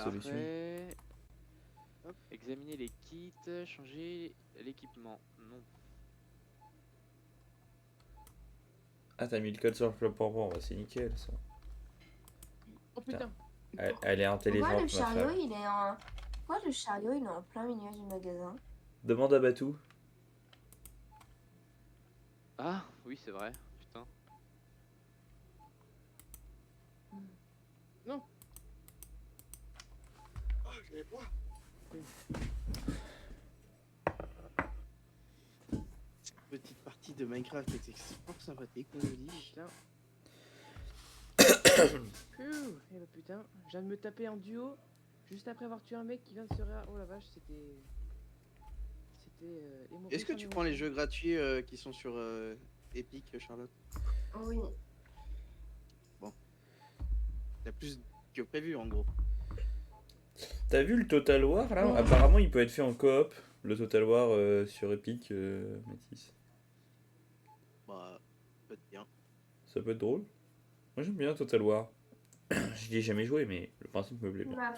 solution. Après, hop, examiner les kits, changer l'équipement. Non. Ah, t'as mis le code sur le pompon, bah, c'est nickel ça. Oh putain. Elle est Pourquoi le intelligente, ma chariot femme. il est en. Pourquoi le chariot il est en plein milieu du magasin? Demande à Batou. Ah, oui, c'est vrai. Putain. Non. Ah, je vais boire. Petite partie de Minecraft était fort sympathique, comme je dis. Putain. Eh bah putain, je viens de me taper en duo juste après avoir tué un mec qui vient de se Oh la vache, c'était. Émotion Est-ce que sur tu prends les émotion. jeux gratuits qui sont sur Epic, Charlotte? Oui. T'as plus que prévu en gros. T'as vu le Total War là? Ouais. Apparemment il peut être fait en coop. Le Total War sur Epic, Mathis. Bah, peut-être bien. Ça peut être drôle. Moi j'aime bien Total War. J'y ai jamais joué mais le principe me plaît Il bien.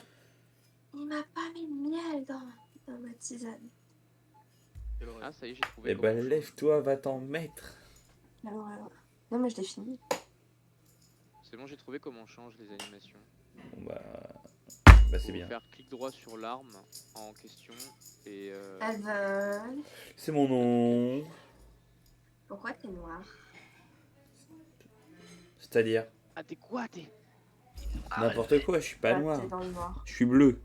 m'a pas mis de miel dans ma tisane. Quelle horreur. Ah, ça y est, j'ai trouvé. Eh comment ben on change. lève-toi, va t'en mettre. Alors, non mais je l'ai fini. C'est bon, j'ai trouvé comment on change les animations. Bon bah c'est Faut bien. faire clic droit sur l'arme en question et Evan, C'est mon nom. pourquoi t'es noir? C'est-à-dire Ah, t'es quoi? T'es. n'importe quoi, je suis pas T'es noir. dans le noir. Je suis bleu.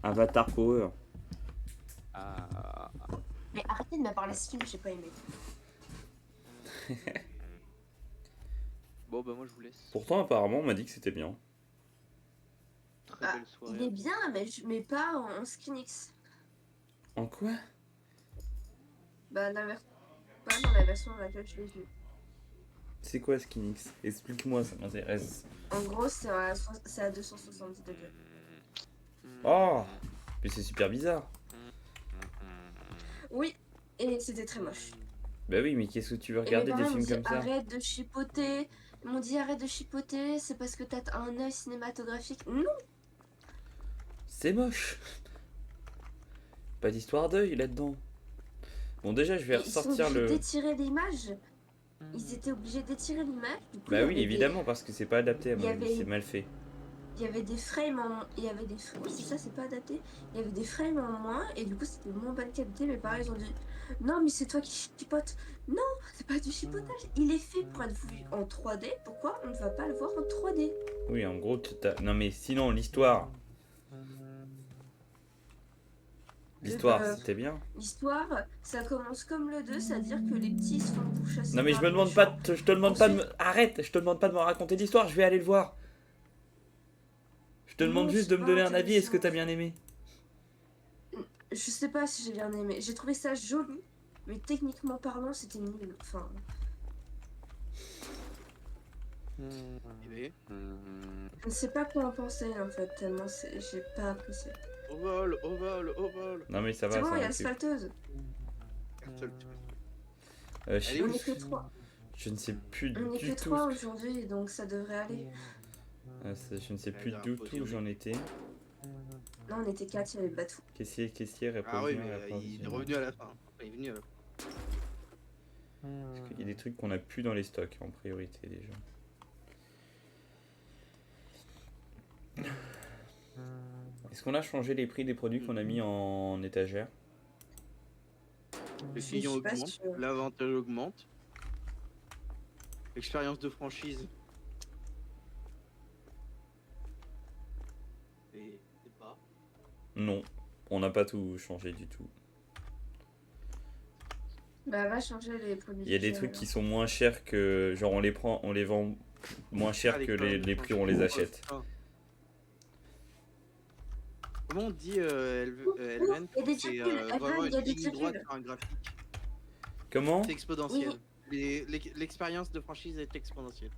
Avatar Power. Ah. Mais arrêtez de me parler ce film, j'ai pas aimé. Bon, bah, moi, je vous laisse. Pourtant apparemment on m'a dit que c'était bien. Très Ah, belle soirée. il est bien, mais pas en Skinix. En quoi? Bah, pas dans la version dans laquelle je l'ai vu. C'est quoi Skinix? Explique-moi, ça m'intéresse. En gros, c'est à 270 degrés. Oh, mais c'est super bizarre. Oui, et c'était très moche. Bah oui, mais qu'est-ce que tu veux Et mes regarder des parents m'ont films dit comme ça? arrête de chipoter. Ils m'ont dit arrête de chipoter, c'est parce que t'as un œil cinématographique. Non, C'est moche. Pas d'histoire d'œil là-dedans. Bon déjà je vais ils sont ressortir obligés le... d'étirer l'image. Ils étaient obligés d'étirer l'image. Du coup, il y Bah oui avait évidemment parce que c'est pas adapté à il y mon avis, avait- c'est mal fait. Il y avait des frames en... Il y avait des frames... Oui, c'est ça, c'est pas adapté. Il y avait des frames en moins et du coup c'était moins bonne qualité. Mes parents ils ont dit non mais c'est toi qui chipotes. Non, c'est pas du chipotage. Il est fait pour être vu en 3D. Pourquoi on ne va pas le voir en 3D? Oui en gros non mais sinon l'histoire... L'histoire c'était bien. L'histoire, ça commence comme le 2, c'est-à-dire que les petits se font pourchasser. Non mais je par me les demande méchants. pas, je te demande pas de me... Ensuite- Arrête, je te demande pas de me raconter l'histoire, je vais aller le voir. Je te Non, demande juste c'est de me pas donner un avis, est-ce que intéressant. t'as bien aimé? Je sais pas si j'ai bien aimé. J'ai trouvé ça joli, mais techniquement parlant, c'était nul. Enfin, Et je ne sais pas quoi en penser en fait, tellement j'ai pas apprécié. au vol, au vol, au vol. Non mais ça C'est va, bon, ça il y a m'occupe. l'asphalteuse. Je, On est que 3. je ne sais plus On est du que tout... 3 aujourd'hui, donc ça devrait aller. Je ne sais plus Il y a un du tout podium. où j'en étais. Non, on était 4, il y avait Batou. Caissier, répond Ah oui, bien, mais répond il est bien. revenu à la fin. Enfin, il est venu à la fin. Parce qu'il y a des trucs qu'on a plus dans les stocks en priorité déjà. Est-ce qu'on a changé les prix des produits qu'on a mis en étagère? Le Je client suis pas augmente, sûre. l'avantage augmente. L'expérience de franchise. Et c'est pas. Non, on n'a pas tout changé du tout. Bah, va changer les produits. Il y a des trucs qui sont moins chers que... Genre on les prend, on les vend moins cher Ah, que l'expérience de les prix où on franchise. les achète. Ah. Comment on dit Elven? Il y a des C'est virgules, vraiment Elven, il y a une des ligne droite virgules. sur un graphique. Comment? C'est exponentiel. L'expérience de franchise est exponentielle.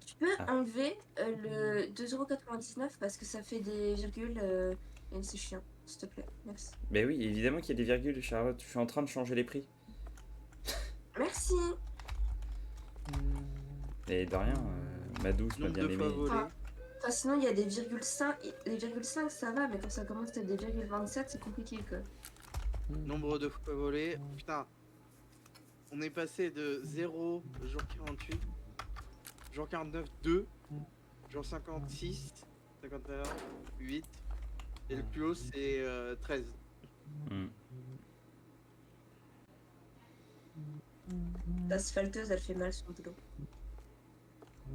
Tu peux Ah. enlever le 2,99€ parce que ça fait des virgules et c'est chiant, s'il te plaît. Merci. Ben oui, évidemment qu'il y a des virgules, Charlotte. Je suis en train de changer les prix. Merci. Et de rien, ma douce m'a Nombre bien de fois aimé. volé. Enfin, sinon, il y a des virgule 5. Les virgule 5, ça va, mais quand ça commence à être des virgule 27, c'est compliqué, quoi. Nombre de fois volé. Putain. On est passé de 0, jour 48, jour 49, 2, jour 56, 51, 8. Et le plus haut, c'est 13. Hmm. L'asphalteuse, elle fait mal son boulot.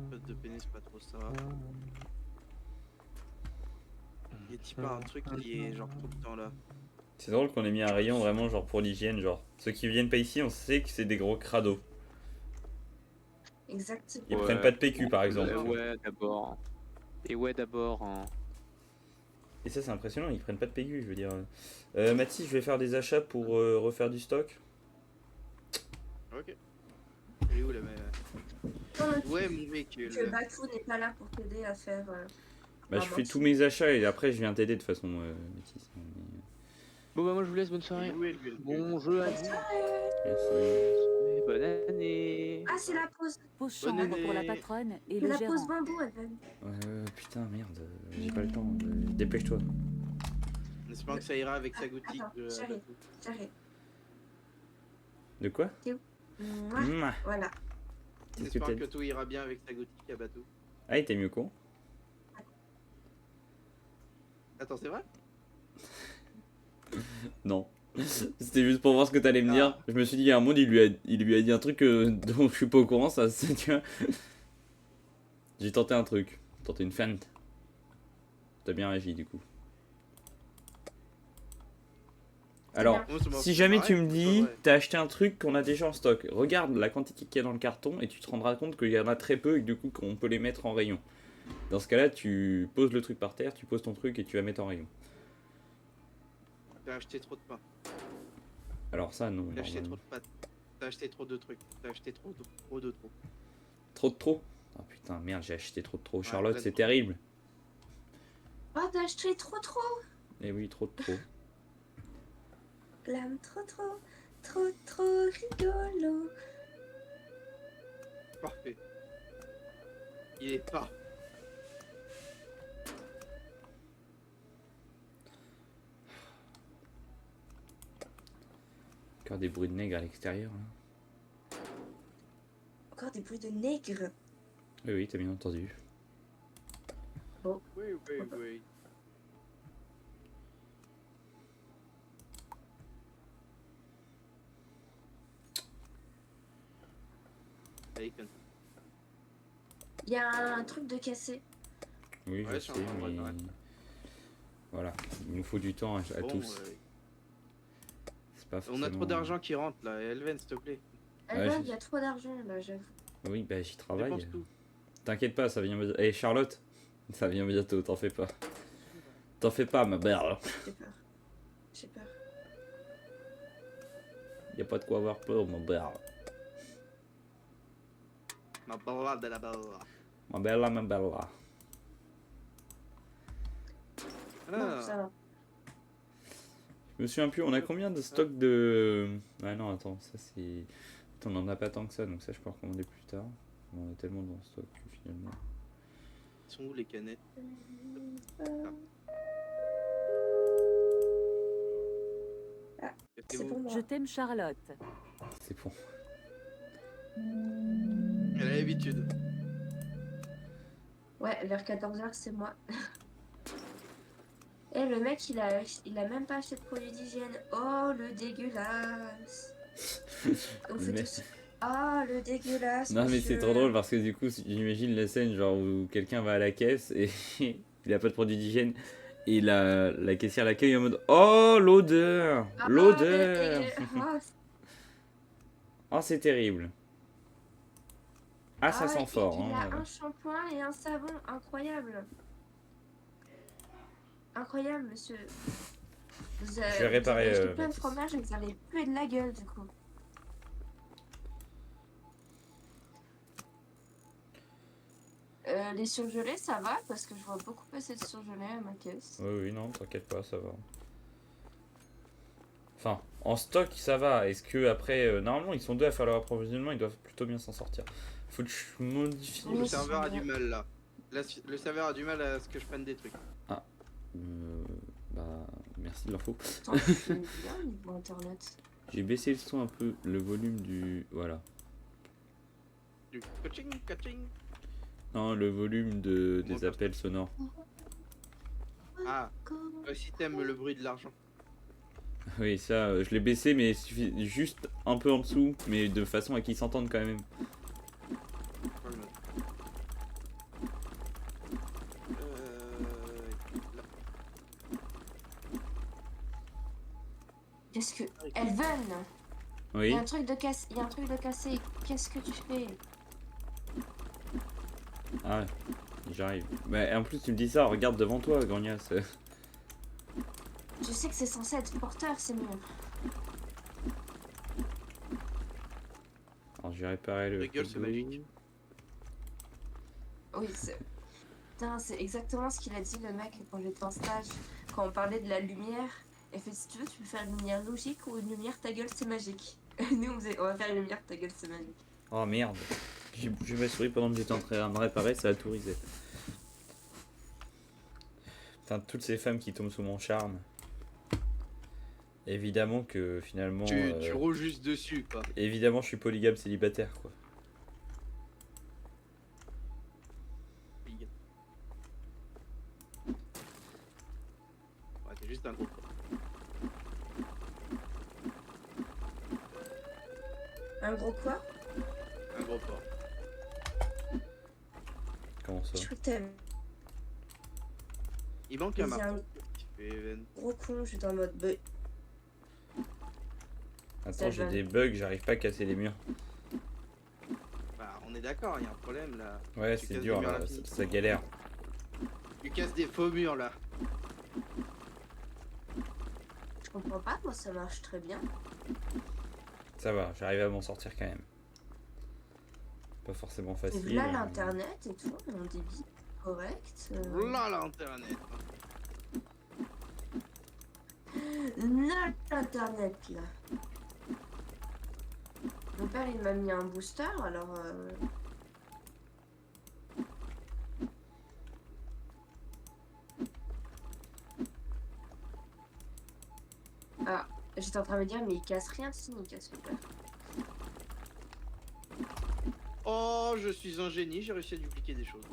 Pote de pénis, pas trop ça. Y a-t-il pas un truc qui est genre tout le temps là? C'est drôle qu'on ait mis un rayon vraiment genre pour l'hygiène, genre ceux qui viennent pas ici, on sait que c'est des gros crados. Exactement. Ils Ouais. prennent pas de PQ par exemple. Ouais, d'abord. Et ouais, d'abord. Hein. Et ça c'est impressionnant, ils prennent pas de PQ, je veux dire. Mathis, je vais faire des achats pour refaire du stock. Ok. Elle est où la mère? Ouais, mon véhicule. Que Batou n'est pas là pour t'aider à faire. Bah je Ah, fais bon. tous mes achats et après je viens t'aider de toute façon, Mathis. Bon, bah, moi, je vous laisse. Bonne soirée. Où est le véhicule? Bon jeu à vous. Merci. Et bonne année. Ah, c'est la pause. Pause Bonne chambre pour la année. patronne et C'est le la gérant. pause bambou, Evan. Putain merde, j'ai pas le temps, dépêche-toi. En espérant que ça ira avec sa goutique Attends, de j'arrive. Batou. J'arrive. De quoi? Mouah. Mouah. Voilà. En Qu'est-ce que espérant t'as que dit? tout ira bien avec sa goutique à Batou. Ah, il était mieux con. Attends, c'est vrai? Non. C'était juste pour voir ce que t'allais me dire. Je me suis dit, il y a un monde, il lui a dit un truc dont je suis pas au courant, ça, c'est, tu vois. J'ai tenté un truc. Tenté une feinte. T'as bien réagi, du coup. Alors, Moi, ça m'a si fait jamais marrer, tu me c'est dis, pas vrai. t'as acheté un truc qu'on a déjà en stock, regarde la quantité qu'il y a dans le carton et tu te rendras compte qu'il y en a très peu et que du coup qu'on peut les mettre en rayon. Dans ce cas-là, tu poses le truc par terre, tu poses ton truc et tu vas mettre en rayon. T'as acheté trop de pain. Alors ça, non. T'as acheté trop normalement. de pâtes. T'as acheté trop de trucs. T'as acheté trop de trop. Trop de trop. Ah putain, merde, j'ai acheté trop de trop. Charlotte, Ouais, c'est trop. terrible. Oh, t'as acheté trop. Eh oui, trop de trop. Glam, trop rigolo. Parfait. Il est pas. Encore des bruits de nègres à l'extérieur là. Encore des bruits de nègres. Oui, oui, t'as bien entendu. Oui, oui, oui. Allez, conne. Il y a un truc de cassé. Oui, Ouais, je c'est sais, un mais. endroit, ouais. Voilà, il nous faut du temps à Bon, tous. C'est pas on a forcément... trop d'argent qui rentre là. Elven, s'il te plaît. Evan, j'ai- il y a trop d'argent là, j'avoue. Oui, bah j'y travaille. Dépense tout. T'inquiète pas, ça vient. Eh Charlotte, ça vient bientôt, t'en fais pas. T'en fais pas, ma belle. J'ai peur. J'ai peur. Y a pas de quoi avoir peur, ma belle. Ma balade de la balle. Ma bella, ma bella. Non, ça va. Je me souviens plus, on a combien de stocks de. Ah non, attends, ça c'est. Attends, on en a pas tant que ça, donc ça je peux en recommander plus tard. On a tellement dans le stock que finalement. Ils sont où les canettes? C'est Cassez-vous. pour moi. Je t'aime Charlotte. C'est bon. Elle a l'habitude. Ouais, vers 14h, c'est moi. Et le mec, il a même pas acheté de produits d'hygiène. Oh, le dégueulasse. On fait Mais- tous. Oh, le dégueulasse. Non, mais c'est monsieur. trop drôle parce que du coup, j'imagine la scène genre où quelqu'un va à la caisse et il a pas de produit d'hygiène et la caissière l'accueille en mode oh l'odeur, Ah, l'odeur. le dégueulasse. Oh, c'est terrible. Ah, ça Ah, sent fort. Il Hein. a un shampoing et un savon, incroyable. Incroyable, monsieur. Vous avez, Je vais réparer, vous avez acheté plein de Baptiste. fromage et vous allez puer de la gueule, du coup. Les surgelés, ça va, parce que je vois beaucoup passer de surgelés à ma caisse. Oui, oui, non, t'inquiète pas, ça va. Enfin, en stock, ça va. Est-ce que après, normalement, ils sont deux à faire leur approvisionnement, ils doivent plutôt bien s'en sortir. Faut que je modifie. Oui, Le c'est serveur a vrai. du mal là. Le serveur a du mal à ce que je prenne des trucs. Bah, merci de l'info. Attends, je fais bien niveau internet. J'ai baissé le son un peu, le volume du... Voilà. Du coaching, coaching. Non, le volume des appels sonores. Ah, si t'aimes le bruit de l'argent. Oui, ça, je l'ai baissé, mais juste un peu en dessous, mais de façon à qu'ils s'entendent quand même. Qu'est-ce que. Elven, il Oui. y a un truc de cassé. Il y a un truc de cassé. Qu'est-ce que tu fais? Ah ouais, j'arrive. Mais en plus, tu me dis ça, regarde devant toi, Grognasse. Je sais que c'est censé être porteur, c'est mieux. Alors, j'ai réparé le... Rigole, c'est frigo. magique. Oui, c'est. Putain, c'est exactement ce qu'il a dit le mec quand j'étais en stage. Quand on parlait de la lumière. Il fait si tu veux, tu peux faire une lumière logique ou une lumière ta gueule c'est magique. Nous on va faire une lumière ta gueule c'est magique. Oh merde. J'ai bougé ma souris pendant que j'étais en train de me réparer, ça a tout risé. Putain, toutes ces femmes qui tombent sous mon charme. Évidemment que finalement... Tu roules juste dessus, quoi. Évidemment, je suis polygame célibataire, quoi. Ouais, t'es juste un gros con. Un gros quoi? Un gros porc. Comment ça? Je crois que t'es Il manque un marteau. un gros con, j'étais en mode bug. Attends, j'ai des bugs, j'arrive pas à casser les murs. Bah, on est d'accord, il y a un problème là. Ouais, Tu c'est casses dur, des murs à là, l'infini. ça galère. Tu casses des faux murs là. Je comprends pas, moi ça marche très bien. Ça va, j'arrive à m'en sortir quand même. Pas forcément Et facile. là l'internet et tout, mon débit correct. Là l'internet. Là l'internet là. Mon père il m'a mis un booster alors. Ah, j'étais en train de me dire mais il casse rien si il casse le père. Oh, je suis un génie, j'ai réussi à dupliquer des choses.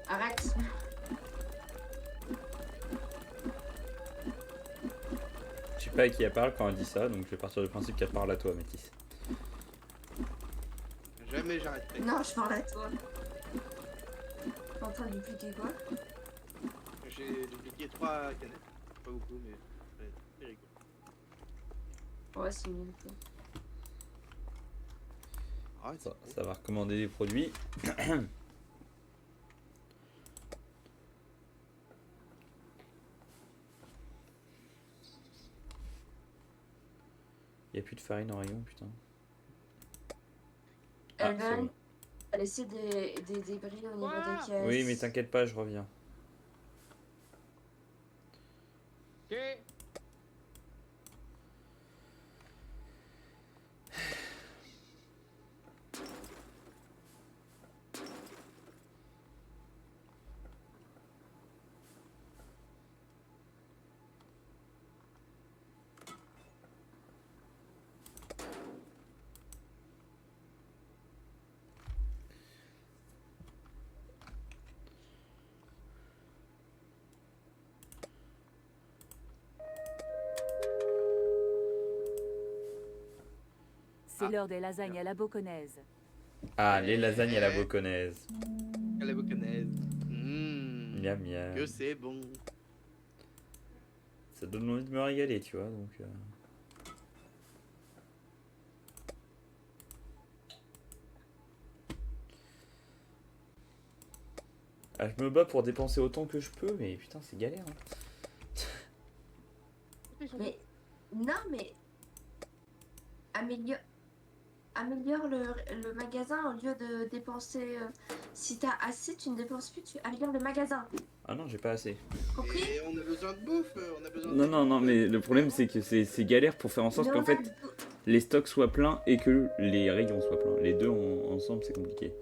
Arrête. Je sais pas à qui elle parle quand elle dit ça, donc je vais partir du principe qu'elle parle à toi, Métis. Jamais j'arrêterai. Non, je parle à toi. T'es en train de dupliquer quoi? J'ai dupliqué 3 canettes. Pas beaucoup, mais c'est rigolo. Ouais, c'est mieux. Quoi. Ah, Ça va recommander des produits. Y'a plus de farine en rayon, putain. Ah, c'est Elven bon. a laissé des débris au niveau des caisses. Oui, mais t'inquiète pas, je reviens. Ok. C'est l'heure des lasagnes à la boconnaise. Ah, les lasagnes à la boconnaise. À la boconnaise. Mmh. Miam miam. Que c'est bon. Ça donne envie de me régaler, tu vois, donc... Ah, je me bats pour dépenser autant que je peux, mais putain, c'est galère. Hein. Mais non, mais améliore le magasin au lieu de dépenser. Si t'as assez, tu ne dépenses plus, tu améliores le magasin. Ah non, j'ai pas assez. Compris? Et on a besoin de bouffe, on a besoin de... Non, non, non, mais le problème, c'est que c'est galère pour faire en sorte Mais qu'en on a fait, de- les stocks soient pleins et que les rayons soient pleins. Les deux ensemble, c'est compliqué.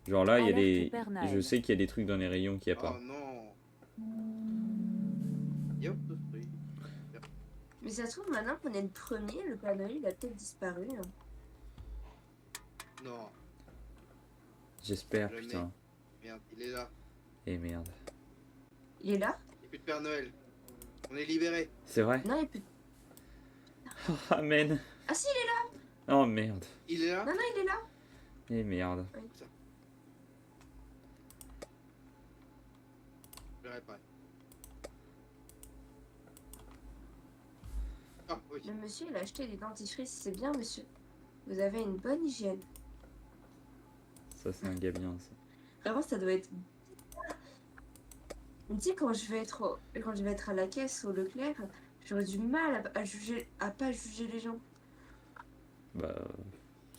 Genre là, il y a Alerte des... Père Noël. Je sais qu'il y a des trucs dans les rayons qu'il n'y a Oh pas. non. Yop, oui. Mais ça se trouve, maintenant qu'on est le premier, le Père Noël, il a peut-être disparu. Hein. Non, J'espère, Jamais. putain. merde, il est là. Et merde. Il est là? Il n'y a plus de Père Noël. On est libérés. C'est vrai? Non, il peut... Oh, amen. Ah si, il est là! Oh merde. Il est là. Non, non, il est là! Et merde. Je vais réparer. Ah oui. Le monsieur, il a acheté des dentifrices. C'est bien, monsieur. Vous avez une bonne hygiène. Ça, c'est un gars bien, ça. Vraiment, ça doit être... Tu sais, quand je vais être à la caisse au Leclerc, j'aurais du mal à pas juger les gens. Bah...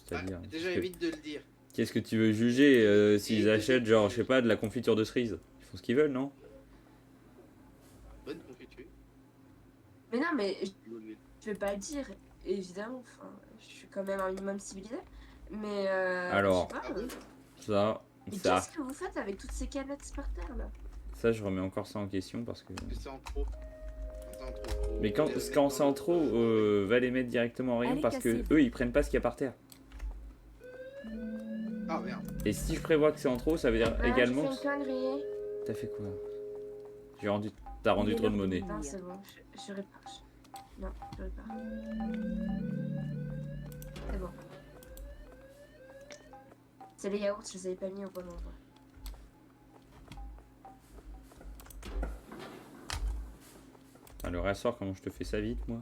C'est-à-dire... Ah, déjà parce que- évite de le dire. Qu'est-ce que tu veux juger s'ils Et- achètent, genre, je sais pas, de la confiture de cerise? Ils font ce qu'ils veulent, non? Bonne confiture. Mais non, mais L'eau d'huile. je vais pas le dire, évidemment. Enfin, je suis quand même un minimum civilisé. Mais Alors. je sais pas, Ah oui. Ça... et Ça... qu'est-ce que vous faites avec toutes ces canettes par terre, là? Ça, je remets encore ça en question parce que... C'est en trop. C'est en trop. Mais quand c'est en trop, va les mettre directement en rayon Allez, parce que cassez-vous. eux, ils prennent pas ce qu'il y a par terre. Ah merde. Et si je prévois que c'est en trop, ça veut dire Ah, également... j'ai fait une connerie. T'as fait quoi? T'as rendu Il est trop de l'heure monnaie. de Non, mourir. c'est bon, je répare. Non, je répare. C'est bon. C'est les yaourts, je les avais pas mis au bon endroit. Ah, le ressort, comment je te fais ça vite, moi?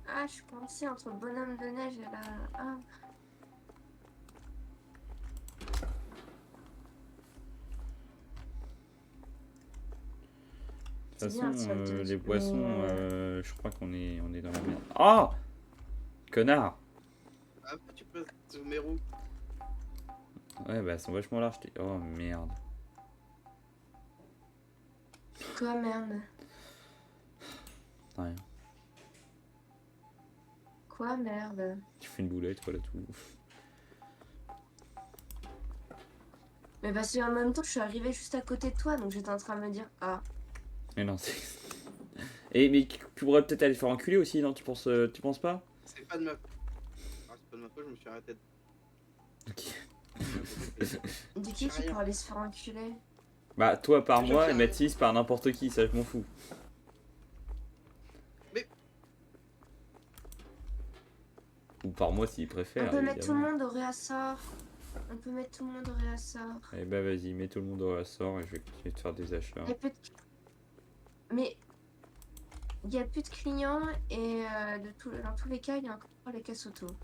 Ah, je suis coincée entre le bonhomme de neige et la... Ah. De C'est toute bien, façon, ça, le les truc, poissons, mais, je crois qu'on est dans la merde. Ah! Connard! Ah, tu passes sur mes roues. Ouais, bah, elles sont vachement larges. Oh, merde. Quoi, merde? Rien. Quoi, merde? Tu fais une boulette, voilà tout. Mais parce qu'en même temps, je suis arrivée juste à côté de toi, donc j'étais en train de me dire, ah, Mais non, c'est... Et mais tu pourrais peut-être aller te faire enculer aussi, non? Tu penses pas? C'est pas de ma faute. Ah, c'est pas de ma faute, je me suis arrêté. Ok. de qui tu Rien. pourrais aller se faire enculer? Bah, toi par Je moi fais et rien. Mathis par n'importe qui, ça je m'en fous. Mais- Ou par moi s'il On préfère. peut mettre tout le évidemment. monde au réassort. On peut mettre tout le monde au réassort. Eh bah vas-y, mets tout le monde au ressort et je vais continuer de faire des achats. Il y a plus de... Mais il n'y a plus de clients et dans tous les cas, il y a encore les caisses auto. De toute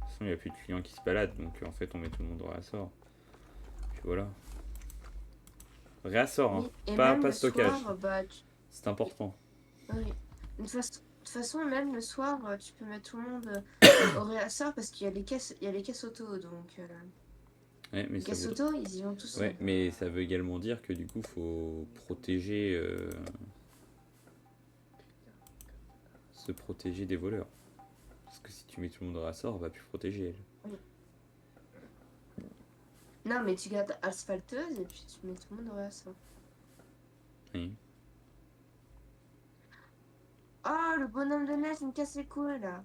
façon, il n'y a plus de clients qui se baladent, donc en fait on met tout le monde au ressort. Puis voilà. Réassort, hein. Oui, et Pas même le stockage. soir, bah, C'est important. oui. De toute façon, même le soir, tu peux mettre tout le monde au réassort parce qu'il y a les caisses auto, donc Ouais, mais les ça caisses veut... auto, ils y vont tous. Ouais, mais ça veut également dire que du coup faut protéger... se protéger des voleurs. Parce que si tu mets tout le monde au ressort, on va plus protéger elle. Non, mais tu gardes asphalteuse et puis tu mets tout le monde au réassort. Oui. Oh, le bonhomme de neige, il me casse les couilles là.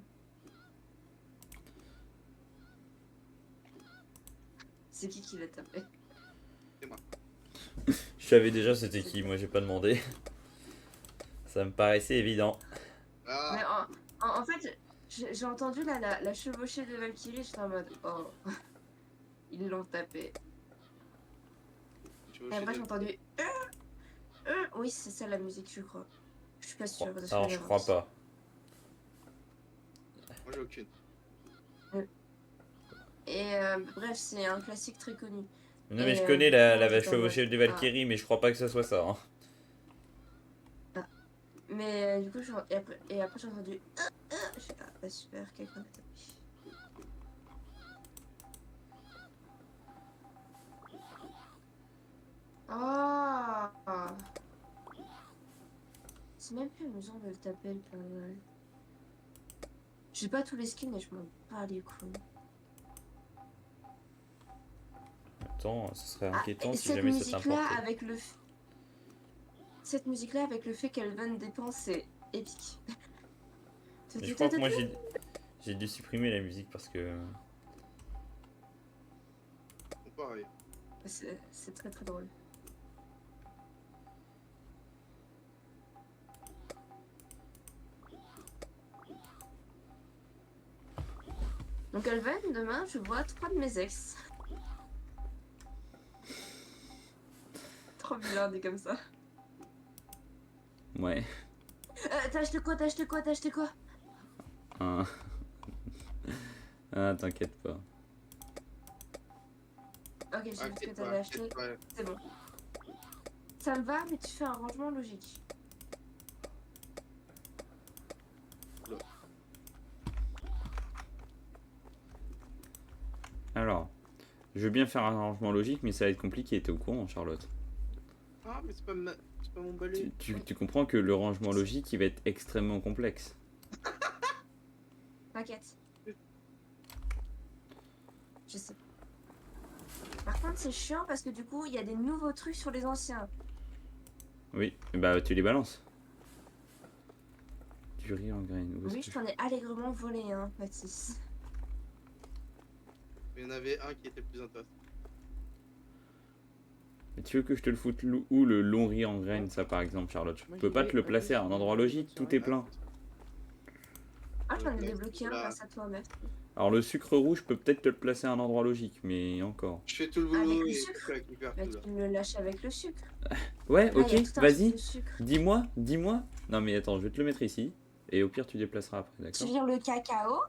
C'est qui l'a tapé? Je savais déjà c'était qui, moi j'ai pas demandé. Ça me paraissait évident. Ah, Mais en fait, j'ai entendu la chevauchée de Valkyrie, j'étais en mode oh, ils l'ont tapé. tu Et vois, après, je j'ai suis entendu oui, c'est ça la musique, je crois. Je suis pas sûre. parce que Non, je crois pas. Moi j'ai aucune. Et bref, c'est un classique très connu. Non mais Et, je connais la j'étais en chevauchée mode, de Valkyrie, mais je crois pas que ça soit ça. Hein. Mais du coup, et après j'ai entendu. Je fais, ah, bah super, quelqu'un a tapé. Ah. C'est même plus amusant de le taper le Père Noël. J'ai pas tous les skins et je m'en bats les couilles. Attends, ce serait Ah, inquiétant et si cette jamais ça musique-là t'importait. avec le cette musique-là avec le fait qu'elle donne des plans, c'est épique. Mais je crois que moi j'ai dû supprimer la musique parce que... Pareil. C'est très très drôle. Donc Alven, demain je vois 3 de mes ex. Trop vilain dit comme ça. Ouais. T'as acheté quoi? T'as acheté quoi? T'as acheté quoi? Ah, ah t'inquiète pas. Ok, j'ai vu ce que T'inquiète t'avais pas, acheté. t'inquiète pas. C'est bon. Ça me va, mais tu fais un rangement logique. Alors, je veux bien faire un arrangement logique, mais ça va être compliqué, t'es au courant, Charlotte? Ah, mais c'est pas mon balai. Tu comprends que le rangement logique, il va être extrêmement complexe. T'inquiète. Je sais. Par contre, c'est chiant parce que du coup, il y a des nouveaux trucs sur les anciens. Oui, bah tu les balances. Du riz en graines. Où est-ce Oui, que je t'en ai allègrement volé, hein, Mathis. Il y en avait un qui était plus intéressant. Et tu veux que je te le foute où le long riz en graines, ça par exemple, Charlotte? Je Moi, peux j'y pas vais, te le ok, placer à un je endroit vais, logique, tout est plein. Ah, j'en ai Ouais, débloqué un là. grâce à toi, meuf. Alors le sucre rouge, je peux peut-être te le placer à un endroit logique, mais encore. Je fais tout le Avec boulot le et sucre. je récupère Bah, tout là. tu me le lâches avec le sucre. Ouais, Là, ok, il y a tout un truc vas-y. de sucre. Dis-moi. Non mais attends, je vais te le mettre ici. Et au pire, tu déplaceras après, Tu d'accord? vires le cacao.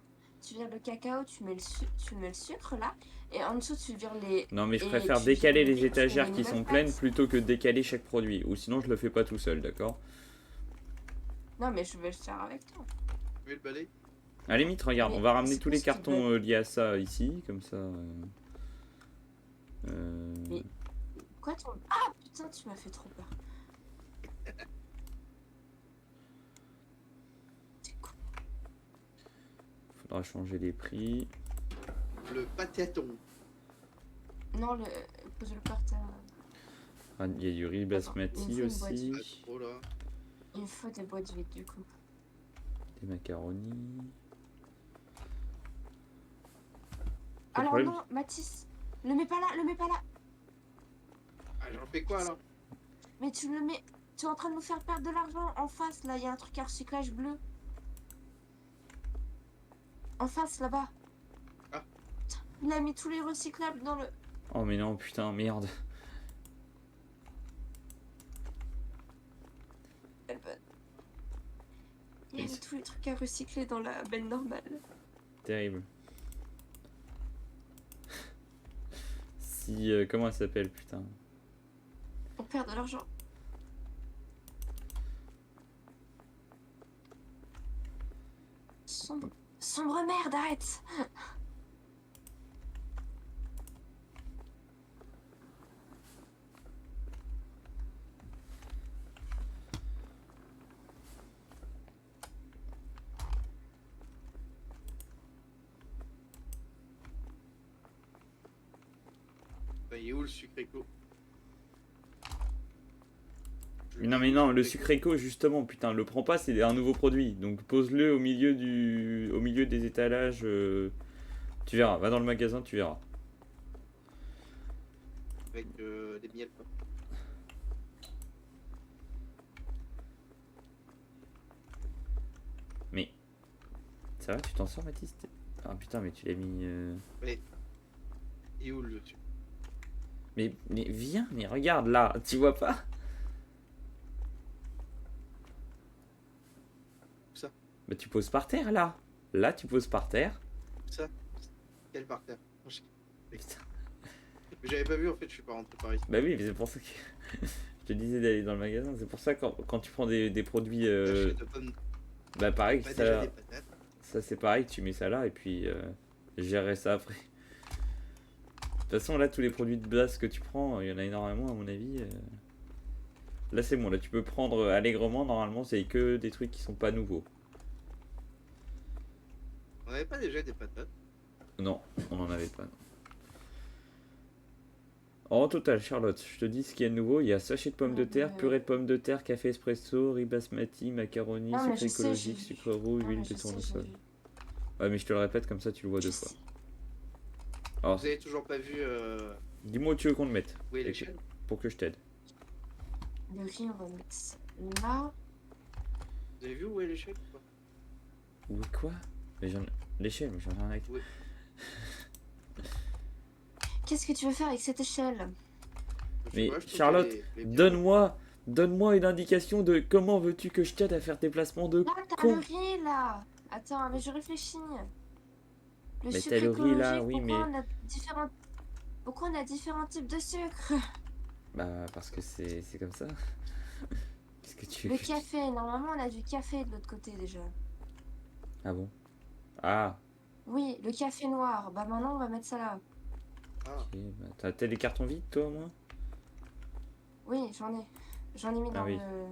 Tu mets le sucre là. Et en dessous, tu vires les. Non mais je et préfère tu décaler vires les tu étagères mets qui une sont nouvelle pleines pâte. plutôt que décaler chaque produit. Ou sinon, je le fais pas tout seul, d'accord? Non, mais je vais le faire avec toi. Tu veux le balai? À la limite, regarde, Mais on va ramener c'est tous quoi les ce cartons truc liés à ça ici, comme ça. Mais- Quoi ton. Ah putain, tu m'as fait trop peur. T'es con. Faudra changer les prix. Le pâtéton. Non, pose-le par terre. Ah, il y a du riz il basmati me faut une boîte. aussi. Pas trop là. Il me faut des boîtes vides du coup. Des macaronis. Le Alors problème- non, Mathis, le mets pas là, le mets pas là. Ah, j'en fais quoi là? Mais tu le mets. Tu es en train de nous faire perdre de l'argent. En face, là, il y a un truc à recyclage bleu. En face, là-bas. Ah. Putain, il a mis tous les recyclables dans le. Oh mais non, putain, merde. Il a Et mis tous les trucs à recycler dans la benne normale. Terrible. Si... comment elle s'appelle, putain? On perd de l'argent. Sombre merde, arrête. Bah, il est où le sucre éco? Non mais non, le sucre éco justement, putain, le prends pas, c'est un nouveau produit. Donc pose-le au milieu des étalages. Tu verras, va dans le magasin, tu verras. Avec des miels quoi. Mais ça va, tu t'en sors, Mathis? Ah putain, mais tu l'as mis. Il est où le sucre? Mais viens, mais regarde là, tu vois pas? Où ça? Bah tu poses par terre là. Là tu poses par terre. Ça? Quel par terre? Non, Putain. Mais j'avais pas vu en fait, je suis pas rentré par ici. Bah oui, mais c'est pour ça que Je te disais d'aller dans le magasin. C'est pour ça quand tu prends des produits. J'achète de pommes. Bah pareil, Bah, ça, déjà des patates. ça c'est pareil, tu mets ça là et puis je gérerai ça après. De toute façon, là, tous les produits de base que tu prends, il y en a énormément à mon avis. Là, c'est bon, là, tu peux prendre allègrement. Normalement, c'est que des trucs qui sont pas nouveaux. On avait pas déjà des patates? Non, on en avait pas. Non. En total, Charlotte, je te dis ce qu'il y a de nouveau. Il y a sachet de pommes de terre, purée de pommes de terre, café espresso, riz basmati, macaroni, Non, mais sucre je sais, écologique, j'ai vu. sucre rouge, Non, huile mais de je sais, j'ai tournesol. vu. Ouais, mais je te le répète comme ça, tu le vois Je deux fois. sais. Alors, Vous avez toujours pas vu dis-moi où tu veux qu'on le mette où est l'échelle? pour que je t'aide. Le riz, on va mettre ça là. Vous avez vu où est l'échelle ou pas? Ou quoi? Mais l'échelle, mais j'en ai rien avec. Oui. Qu'est-ce que tu veux faire avec cette échelle? Je sais Mais pas, je trouve Charlotte, qu'elle est bien. donne-moi une indication de comment veux-tu que je t'aide à faire tes placements de Là, t'as con. le riz là. Attends, mais je réfléchis. Le Mais sucre t'as le riz, là, écologique, oui, mais- pourquoi on a différents types de sucre? Bah, parce que c'est comme ça. Qu'est-ce que tu Le veux que je- café, normalement on a du café de l'autre côté déjà. Ah bon? Ah, Oui, le café noir. Bah maintenant on va mettre ça là. Ah, ok. Bah, t'as des cartons vides, toi, au moins? Oui, j'en ai. J'en ai mis Ah dans oui. le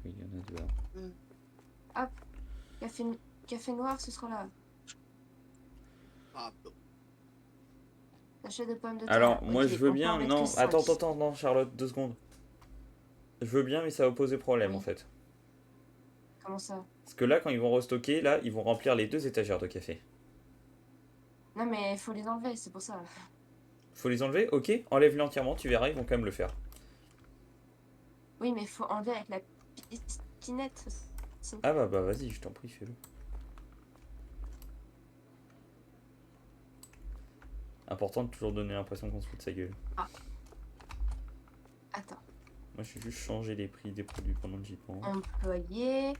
Oui, il y en a dehors. café noir, ce sera là. pardon. Sachet de pommes de terre. Alors, moi, Ok, je veux on peut en bien. mettre Non, que cinq. attends, non, Charlotte, 2 secondes. Je veux bien, mais ça va poser problème, Oui. en fait. Comment ça? Parce que là, quand ils vont restocker, là, ils vont remplir les 2 étagères de café. Non mais il faut les enlever, c'est pour ça. Faut les enlever? Ok, enlève-les entièrement, tu verras, ils vont quand même le faire. Oui, mais il faut enlever avec la piscinette. Ah bah vas-y, je t'en prie, fais-le. Important de toujours donner l'impression qu'on se fout de sa gueule. Attends. Moi, je vais juste changer les prix des produits pendant que j'y pense. Employé.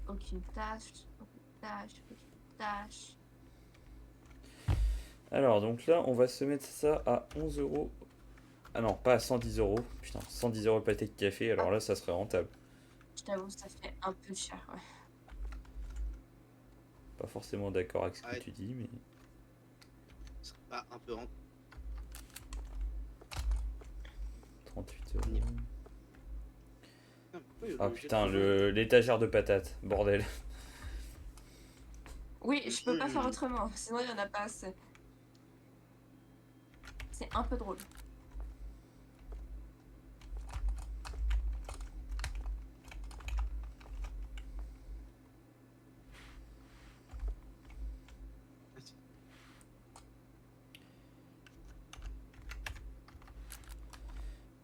Aucune tâche. Aucune tâche. Aucune tâche. Alors, donc là, on va se mettre ça à 11 euros. Ah non, pas à 110 euros. Putain, 110 euros le pâté de café, alors là, ça serait rentable. Je t'avoue, ça fait un peu cher, ouais. Pas forcément d'accord avec ce que Ouais. tu dis, mais... Ce serait pas un peu rentable. 38 euros. Putain, pourquoi il est Ah obligé de putain, changer l'étagère de patates, bordel. Oui, je peux pas faire autrement, sinon il y en a pas assez. C'est un peu drôle.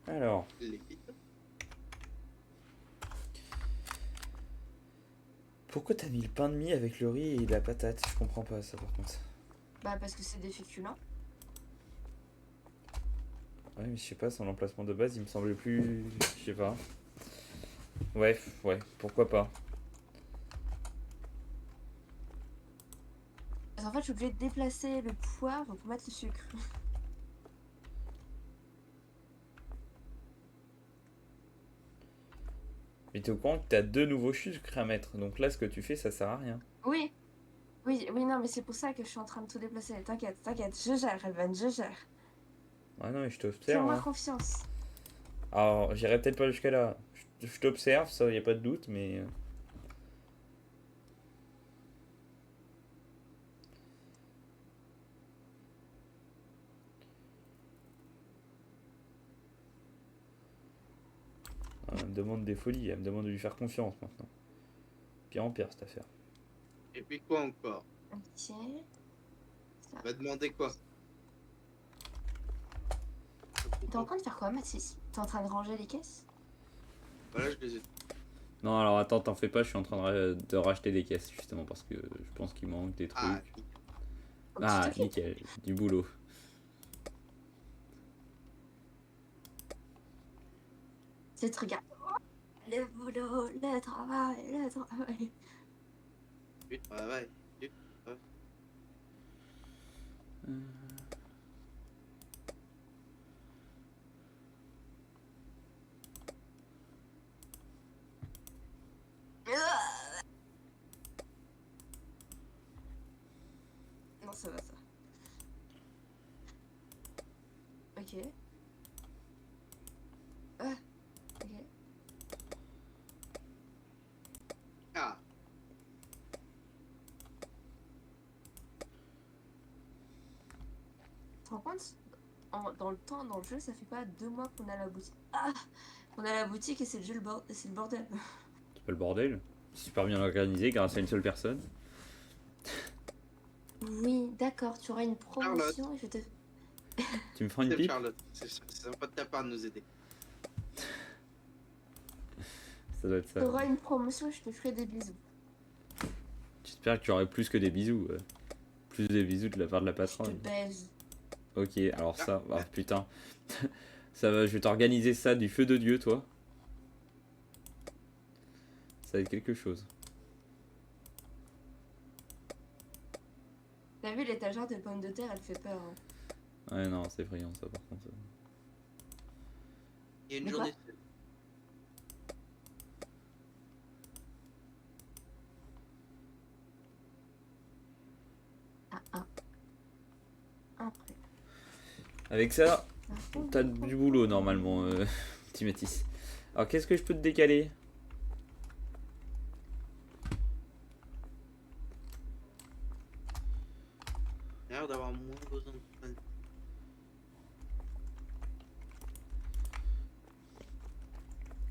Alors, les pizzas? pourquoi t'as mis le pain de mie avec le riz et la patate? Je comprends pas ça par contre. Bah parce que c'est des féculents. Ouais, mais je sais pas, son emplacement de base, il me semblait plus... Je sais pas. Ouais, pourquoi pas. Parce qu'en fait, je suis obligée de déplacer le poivre pour mettre le sucre. Mais t'es au courant que t'as 2 nouveaux sucres à mettre, donc là, ce que tu fais, ça sert à rien. Oui. Oui, non, mais c'est pour ça que je suis en train de tout déplacer. T'inquiète, je gère, Elvan, je gère. Ouais, non, mais je t'observe. Fais-moi Hein. confiance. Alors, j'irai peut-être pas jusqu'à là. Je t'observe, ça, y a pas de doute, mais... Elle me demande des folies, elle me demande de lui faire confiance maintenant. Pire en pire cette affaire. Et puis quoi encore? Ok. On va demander quoi? T'es en train de faire quoi, Mathis? T'es en train de ranger les caisses? Voilà, je les ai. Non, alors attends, t'en fais pas, je suis en train de racheter des caisses justement parce que je pense qu'il manque des trucs. Ah, Faut que Ah, tu t'occupes. nickel, du boulot. C'est te regarde. Le boulot, le travail. oui, ouais. Ok. Ah, ok. Ah, Tu te rends compte? Dans le temps, dans le jeu, ça fait pas 2 mois qu'on a la boutique. Ah! On a la boutique et c'est c'est le bordel. C'est pas le bordel. Super bien organisé grâce à une seule personne. Oui, d'accord, tu auras une promotion et je te. Tu me feras une c'est pipe? Charlotte. C'est sympa de ta part de nous aider. Ça doit être ça. Tu auras une promotion et je te ferai des bisous. J'espère que tu aurais plus que des bisous. Plus des bisous de la part de la Je te patronne. baise. Ok, alors ça, ah putain. Ça va, je vais t'organiser ça du feu de Dieu, toi. Ça va être quelque chose. T'as vu l'étagère de pommes de terre, elle fait peur. Hein. Ouais, non, c'est effrayant ça par contre. Il y a une De journée. Ah. Après. Avec ça, Ah, t'as du boulot normalement, petit Métis. Alors qu'est-ce que je peux te décaler? Il a l'air d'avoir moins besoin de prendre.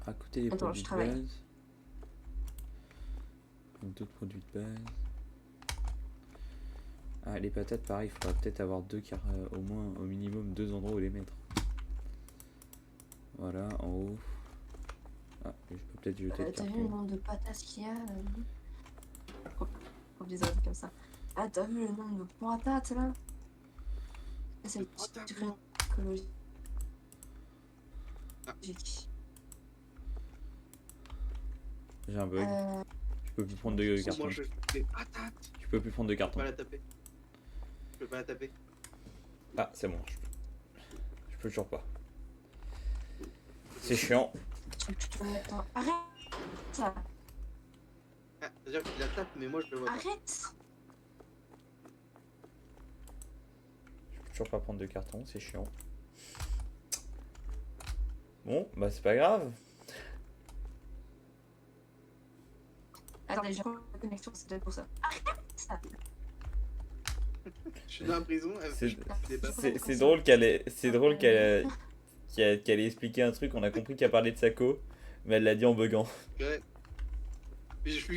À côté des Attends, produits je de travaille. base. D'autres produits de base. Ah, les patates, pareil, il faudra peut-être avoir au moins, au minimum 2 endroits où les mettre. Voilà, en haut. Ah, je peux peut-être jeter le T'as vu le carton. nombre de patates qu'il y a Faut des trucs comme ça. Ah, t'as vu le nombre de patates là? C'est le petit secret écologique. J'ai un bug. Euh, Je peux plus prendre de Moi, carton. je fais des patates. Je peux plus prendre de Je peux carton. pas la taper. Je peux pas la taper. Ah, c'est bon. Je peux toujours pas. C'est chiant. tu te mets dans... Arrête ça. Ah, c'est-à-dire qu'il la tape, mais moi je le vois pas. Arrête. Je peux toujours pas prendre de carton, c'est chiant. Bon, bah c'est pas grave. Attendez, j'ai pas la connexion, c'est peut-être pour ça. Arrête ça. Je suis dans la prison. Elle C'est- fait des baffes. C'est drôle qu'elle ait expliqué un truc, on a compris qu'elle parlait de Sako, mais elle l'a dit en buguant. Ouais. Puis je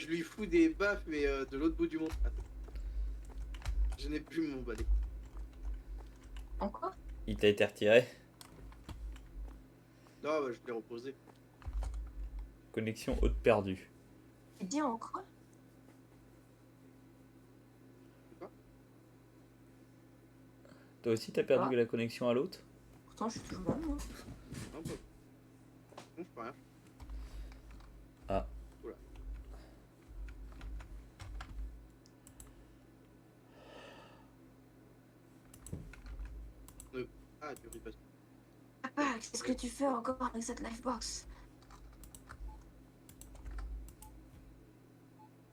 lui fous des baffes, mais de l'autre bout du monde. Attends. Je n'ai plus mon balai. Encore? Il t'a été retiré. Non, bah, je l'ai reposé. Connexion haute perdue. Tu dis encore? Toi aussi t'as perdu Ah. la connexion à l'autre? Pourtant, je suis toujours là, moi. Non, pas. Non, je fais rien. Ah. Oula. Ah, tu ris pas. Papa, qu'est-ce que tu fais encore avec cette livebox?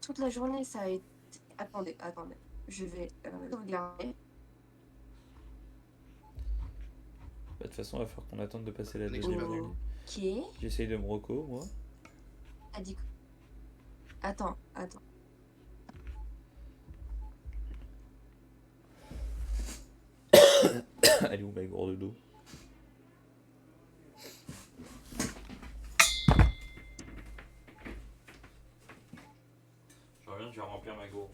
Toute la journée, ça a été... Attendez. Je vais sauvegarder. Bah, de toute façon il va falloir qu'on attende de passer la Connexion deuxième perdue. nuit. Ok. J'essaye de me reco moi. A dit... Attends. Elle est où ma gourde d'eau? Je reviens, je vais remplir ma gourde.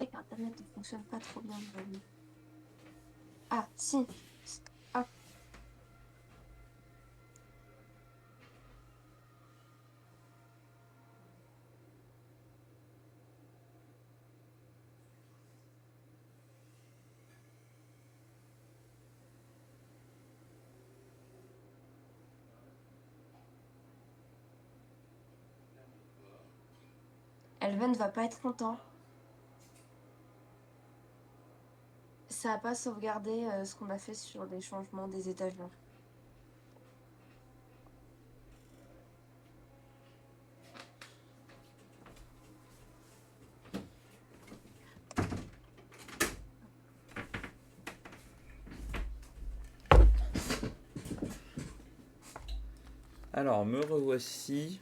Et Internet ne fonctionne pas trop bien aujourd'hui. Ah, si. Ah. Elven va pas être content. Ça a pas sauvegardé ce qu'on a fait sur les changements des étagères. Alors, me revoici.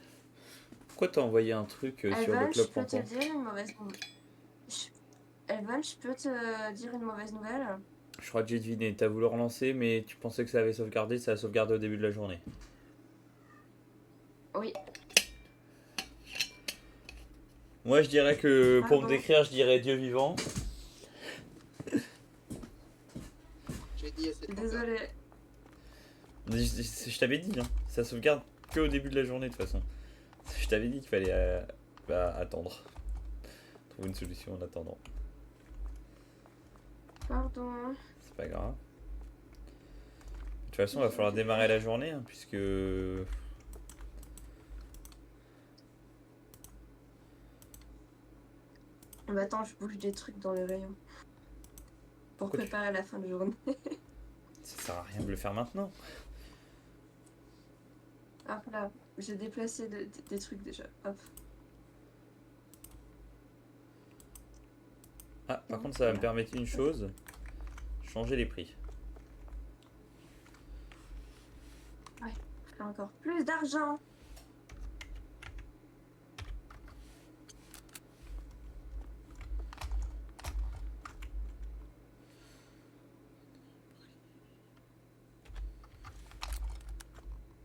Pourquoi t'as envoyé un truc sur le Elvan, je club peux te Pampan? dire une mauvaise nouvelle. Elvan, je peux te dire une mauvaise nouvelle. Je crois que j'ai deviné. T'as voulu relancer, mais tu pensais que ça avait sauvegardé, ça a sauvegardé au début de la journée. Oui. Moi, je dirais que pour me Pardon. décrire, je dirais Dieu vivant. J'ai dit assez de Désolée. Je t'avais dit, hein. Ça sauvegarde que au début de la journée, de toute façon. Je t'avais dit qu'il fallait attendre. Trouver une solution en attendant. Pardon. C'est pas grave. De toute façon, il va falloir démarrer la journée, hein, puisque... Bah attends, je bouge des trucs dans le rayon. Pour Pourquoi tu- préparer la fin de journée. Ça sert à rien de le faire maintenant. Hop là, j'ai déplacé des trucs déjà. Hop. Ah, par contre, ça va me permettre une chose. Changer les prix. Faire encore plus d'argent.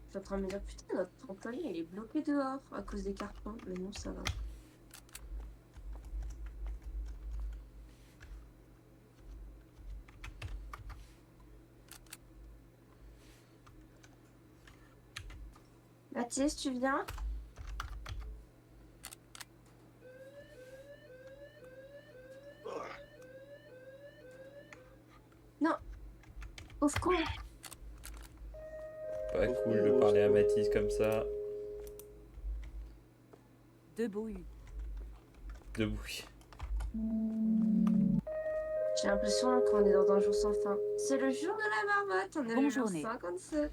Je suis en train de me dire, putain, notre employé il est bloqué dehors à cause des cartons. Mais non, ça va. Baptiste, tu viens? Non. Pauvre con. Pas cool de parler à Mathis comme ça. Debout. Debout. J'ai l'impression qu'on est dans un jour sans fin. C'est le jour de la marmotte, on est Bonne le jour journée. 57.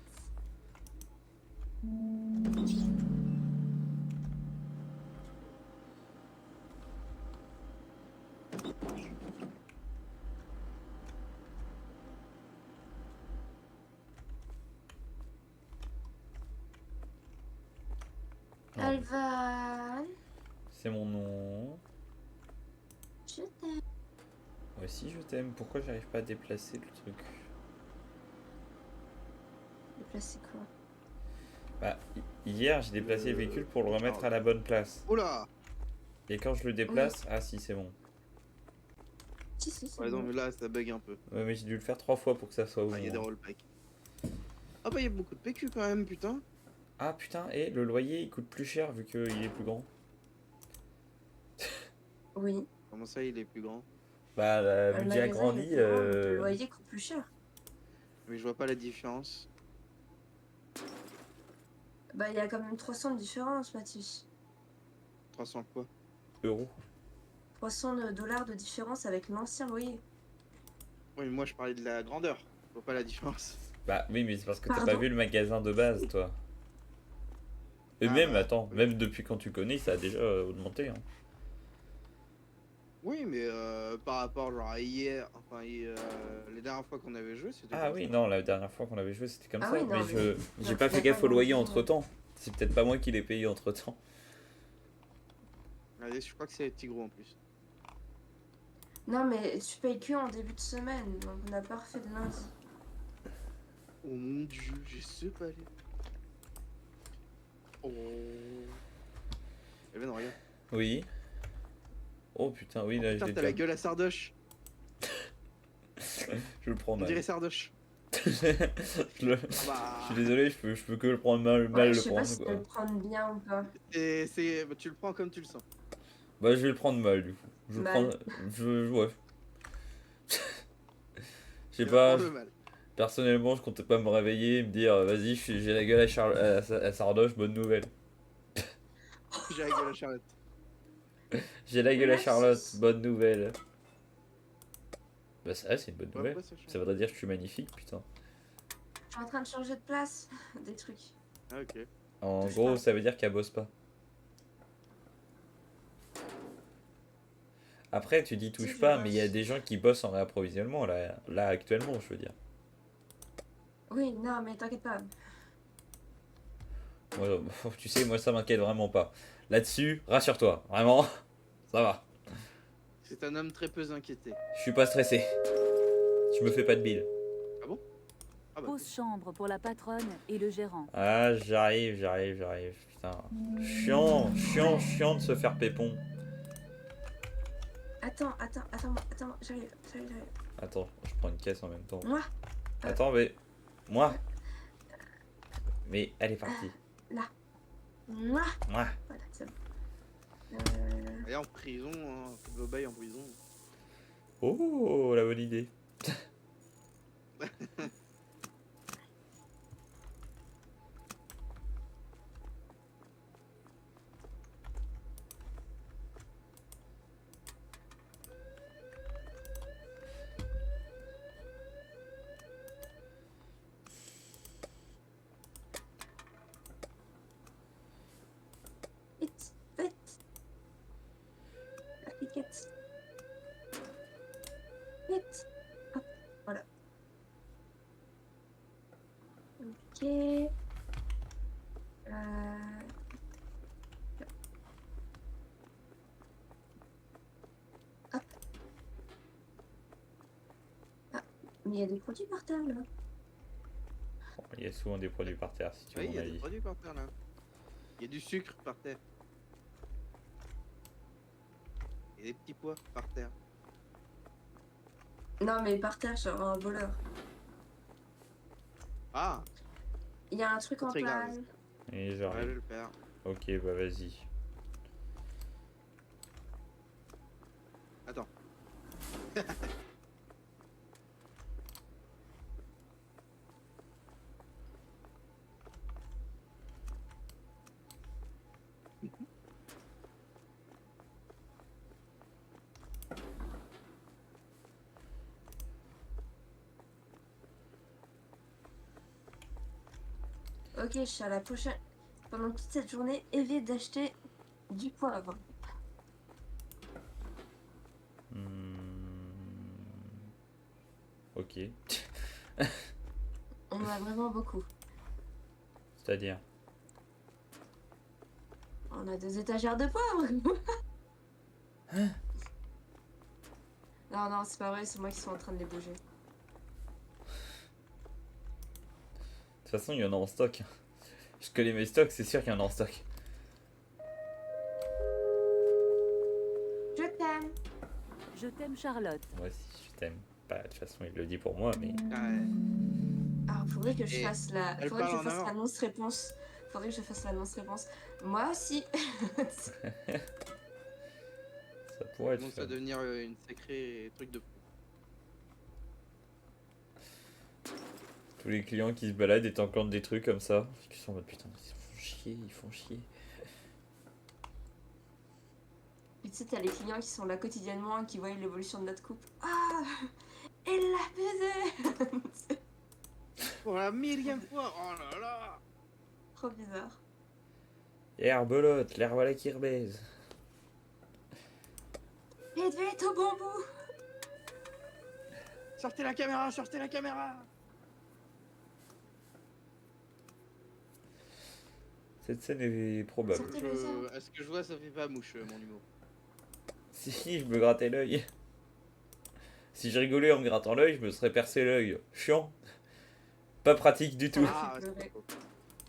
Non, Elvan, c'est mon nom. je t'aime. Moi aussi, je t'aime. Pourquoi j'arrive pas à déplacer le truc? Déplacer quoi? Bah, hier, j'ai déplacé le véhicule pour le remettre à la bonne place. Oula. Et quand je le déplace, ah si, c'est bon. Si, si, c'est Ouais, bon. non, mais là, ça bug un peu. Ouais, mais j'ai dû le faire 3 fois pour que ça soit au Ah, il y a des bon. rollbacks. Ah bah, il y a beaucoup de PQ quand même, putain. Ah putain, et le loyer il coûte plus cher vu qu'il est plus grand. Oui. Comment ça, il est plus grand? Bah, Le vu que j'ai magasin, il est agrandi, plus grand, donc le loyer coûte plus cher. Mais je vois pas la différence. Bah, il y a quand même 300 de différence, Mathis. 300 quoi? euros. 300 $ de différence avec l'ancien loyer. Oui, mais moi, je parlais de la grandeur. Je vois pas la différence. Bah oui, mais c'est parce que t'as pas Pardon. vu le magasin de base, toi. Et Ah, même, bah, attends, oui. même depuis quand tu connais, ça a déjà augmenté. Hein. Oui, mais par rapport genre à hier, enfin les dernières fois qu'on avait joué, c'était Ah comme oui, ça. non, la dernière fois qu'on avait joué, c'était comme Ah ça. oui, non, mais mais- j'ai non, pas tu fait l'as gaffe pas au loyer vendu, entre temps. C'est peut-être pas moi qui l'ai payé entre temps. Allez, je crois que c'est les petits gros en plus. Non, mais tu payes que en début de semaine, donc on n'a pas refait de lundi. Oh mon dieu, j'ai ce palais. Oh. Eh ben non, regarde. Oui. Oh putain, oui, là, je Putain, l'ai t'as la déjà. gueule à Sardoche. Je le prends On mal. dirait Sardoche. Je le- Ah bah. Je suis désolé, je peux que le prendre mal Ouais, le je sais pas prendre. si tu Quoi. peux le prendre bien ou pas. Bah, tu le prends comme tu le sens. Bah, je vais le prendre mal du coup. Je le Mal. prends. Ouais. Je sais Il va pas. prendre le mal. Personnellement, je comptais pas me réveiller et me dire vas-y, j'ai la gueule à Sardoche, bonne nouvelle. J'ai la gueule à Charlotte. J'ai la gueule à Merci. Charlotte, bonne nouvelle. Bah, ça, c'est une bonne Ouais, nouvelle. pourquoi ça change? Ça voudrait dire que je suis magnifique, putain. Je suis en train de changer de place. Des trucs. Ah, ok. En Touche gros, pas. ça veut dire qu'elle bosse pas. Après, tu dis touche Si, pas, je mais il y a bosse. des gens qui bossent en réapprovisionnement là actuellement, je veux dire. Oui, non, mais t'inquiète pas. Moi, tu sais, moi ça m'inquiète vraiment pas. Là-dessus, rassure-toi, vraiment, ça va. C'est un homme très peu inquiété. Je suis pas stressé. Je me fais pas de bile. Ah bon? Ah bah. Pause chambre pour la patronne et le gérant. Ah, j'arrive. Putain. Chiant de se faire pépon. Attends, j'arrive. Attends, je prends une caisse en même temps. Moi, Attends, mais. Moi. Mais elle est partie. moi. Moi. Voilà, c'est bon. Allez en prison, hein. Bobaye en prison. Oh, la bonne idée. Vite. La piquette. Vite. Hop, voilà. Ok. Hop. Ah, mais il y a des produits par terre là. Il y a souvent des produits par terre, si tu veux Oui, il mon y a des avis. produits par terre là. Il y a du sucre par terre. Il y a des petits pois par terre. Non, mais par terre, genre un voleur. Ah! Il y a un truc en Très grave. panne. Et Ouais, je j'arrive. vais le faire. Ok, bah vas-y. Attends. Ok, je suis à la prochaine. Pendant toute cette journée, évite d'acheter du poivre. Ok. On en a vraiment beaucoup. C'est-à-dire. On a des étagères de poivre. Non, c'est pas vrai, c'est moi qui suis en train de les bouger. De toute façon, il y en a en stock. Je connais mes stocks, c'est sûr qu'il y en a en stock. Je t'aime. Je t'aime Charlotte. Moi aussi, je t'aime. Bah, de toute façon, il le dit pour moi, mais. Ouais. Alors, faudrait que je Et fasse la. elle Faudrait que je parle en fasse avant. l'annonce-réponse. Faudrait que je fasse l'annonce-réponse. Moi aussi. Ça pourrait être Donc ça fun. va devenir une sacrée truc de fou. Tous les clients qui se baladent et t'enclentent des trucs comme ça. Qui sont en mode putain, ils font chier. Puis tu sais, t'as les clients qui sont là quotidiennement et qui voient l'évolution de notre couple. Ah, elle l'a baisé. Pour la millième fois, oh là là! Trop bizarre. Et Herbelote, l'air voilà qui rebaise. Il devait être au bon bout. Sortez la caméra, sortez la caméra! Cette scène est probable. Sortez le sang. À ce que je vois, ça fait pas mouche mon humour. Si, je me grattais l'œil. Si je rigolais en me grattant l'œil, je me serais percé l'œil. Chiant. Pas pratique du Ça tout. l'a Ah, fait c'est pleurer. pas faux.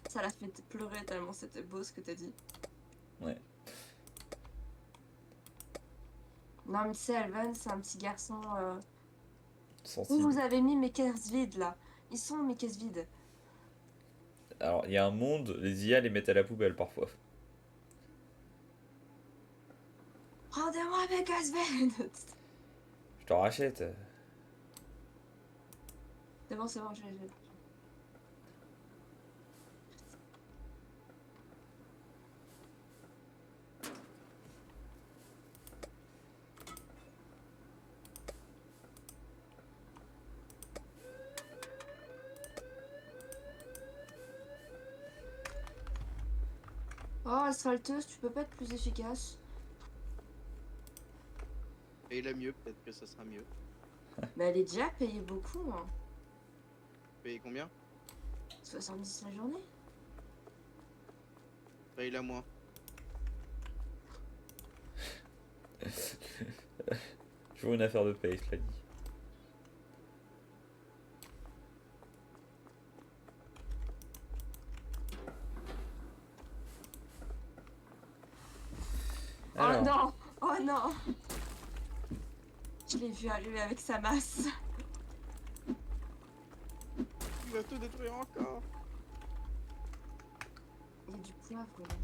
Ça l'a fait pleurer tellement c'était beau ce que t'as dit. Ouais. Non mais tu sais, Alvan, c'est un petit garçon. Où Sensible. vous avez mis mes caisses vides là? Ils sont où, mes caisses vides? Alors, il y a un monde, les IA les mettent à la poubelle parfois. Rendez-moi mes caisses vides. Je t'en rachète. C'est bon, je vais. Oh, asphalteuse, tu peux pas être plus efficace? Et la mieux, peut-être que ça sera mieux. Mais elle est déjà payée beaucoup, hein. Payez combien? 70 la journée. Paye la moins. Je vois une affaire de paye, je l'ai dit. Alors, Oh non! Oh non! Je l'ai vu allumer avec sa masse. Il va tout détruire encore. Il y a du poivre là.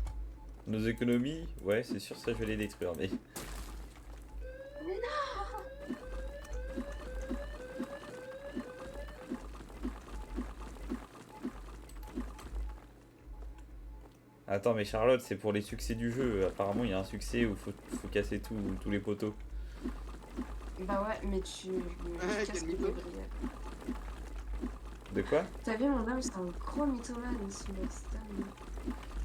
nos économies, ouais, c'est sûr, ça je vais les détruire, mais. Attends, mais Charlotte, c'est pour les succès du jeu. Apparemment, il y a un succès où faut casser tous les poteaux. Bah ouais, mais tu Ouais, casses quel les mytho. brières. De quoi? T'as vu mon âme, c'est un gros mythomane celui-là, c'est dingue.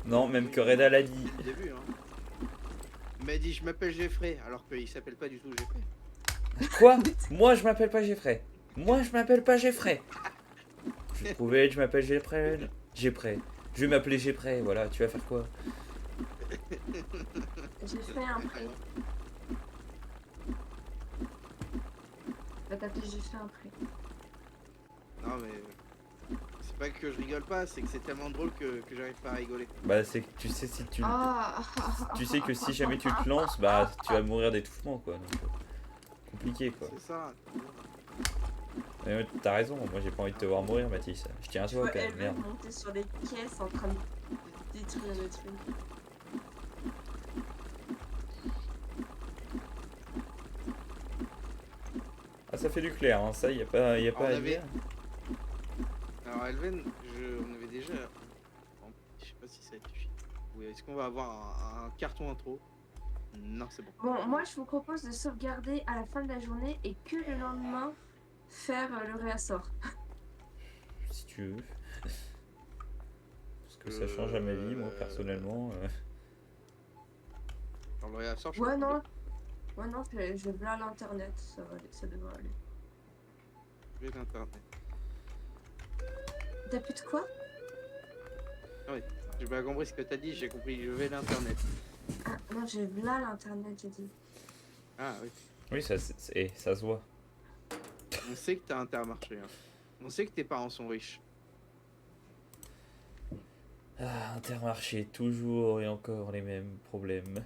Non, même que Reda l'a dit. Au début, hein. Il m'a dit je m'appelle Jeffrey, alors qu'il s'appelle pas du tout Jeffrey. Quoi? Moi, je m'appelle pas Jeffrey. Moi, je m'appelle pas Jeffrey. Je vais trouver, je m'appelle Jeffrey. Jeffrey. Je vais m'appeler Jeffrey, voilà, tu vas faire quoi? J'ai fait un prêt. Va t'appeler j'ai fait un prêt. Non mais c'est pas que je rigole pas, c'est que c'est tellement drôle que j'arrive pas à rigoler. Bah, c'est que tu sais, si tu. Ah. Tu sais que si jamais tu te lances, bah, tu vas mourir d'étouffement, quoi. Donc, compliqué, quoi. C'est ça. Mais ouais, t'as raison, moi j'ai pas envie de te voir mourir, Mathis. Je tiens à Je toi vois quand même, Elven merde. monter sur les caisses en train de détruire le truc. Ah, ça fait du clair, hein. Ça, y a pas On à avait- dire. Alors Elven, on avait déjà. Je sais pas si ça a été fait. Oui, est-ce qu'on va avoir un carton intro? Non, c'est bon. Bon, moi je vous propose de sauvegarder à la fin de la journée et que le lendemain faire le réassort. Si tu veux. Parce que ça change à ma vie, moi, personnellement. Genre le réassort, je Ouais, suis non. Ouais, non, je blâme l'internet, ça va aller, ça devrait aller. Je vais l'internet. T'as plus de quoi? J'ai pas compris ce que t'as dit, j'ai compris, je vais l'internet. Ah, non, j'ai blâme l'internet, j'ai dit. Ah oui. Oui, ça se voit. On sait que t'as Intermarché. Hein. On sait que tes parents sont riches. Ah, Intermarché, toujours et encore les mêmes problèmes.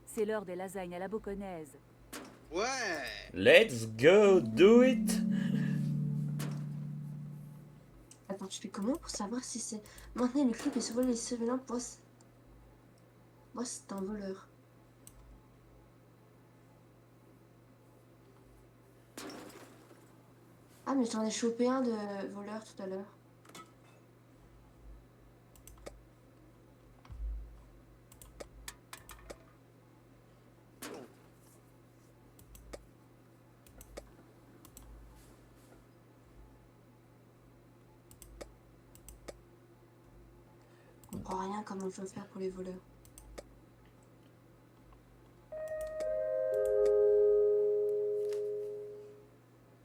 C'est l'heure des lasagnes à la bocconaise. Ouais. Let's go, do it! Attends, tu fais comment pour savoir si c'est. Maintenant, le clip est sur les surveillants pour. Moi, c'est un voleur. Ah, mais j'en ai chopé un de voleur tout à l'heure. Je comprends rien comment je veux faire pour les voleurs.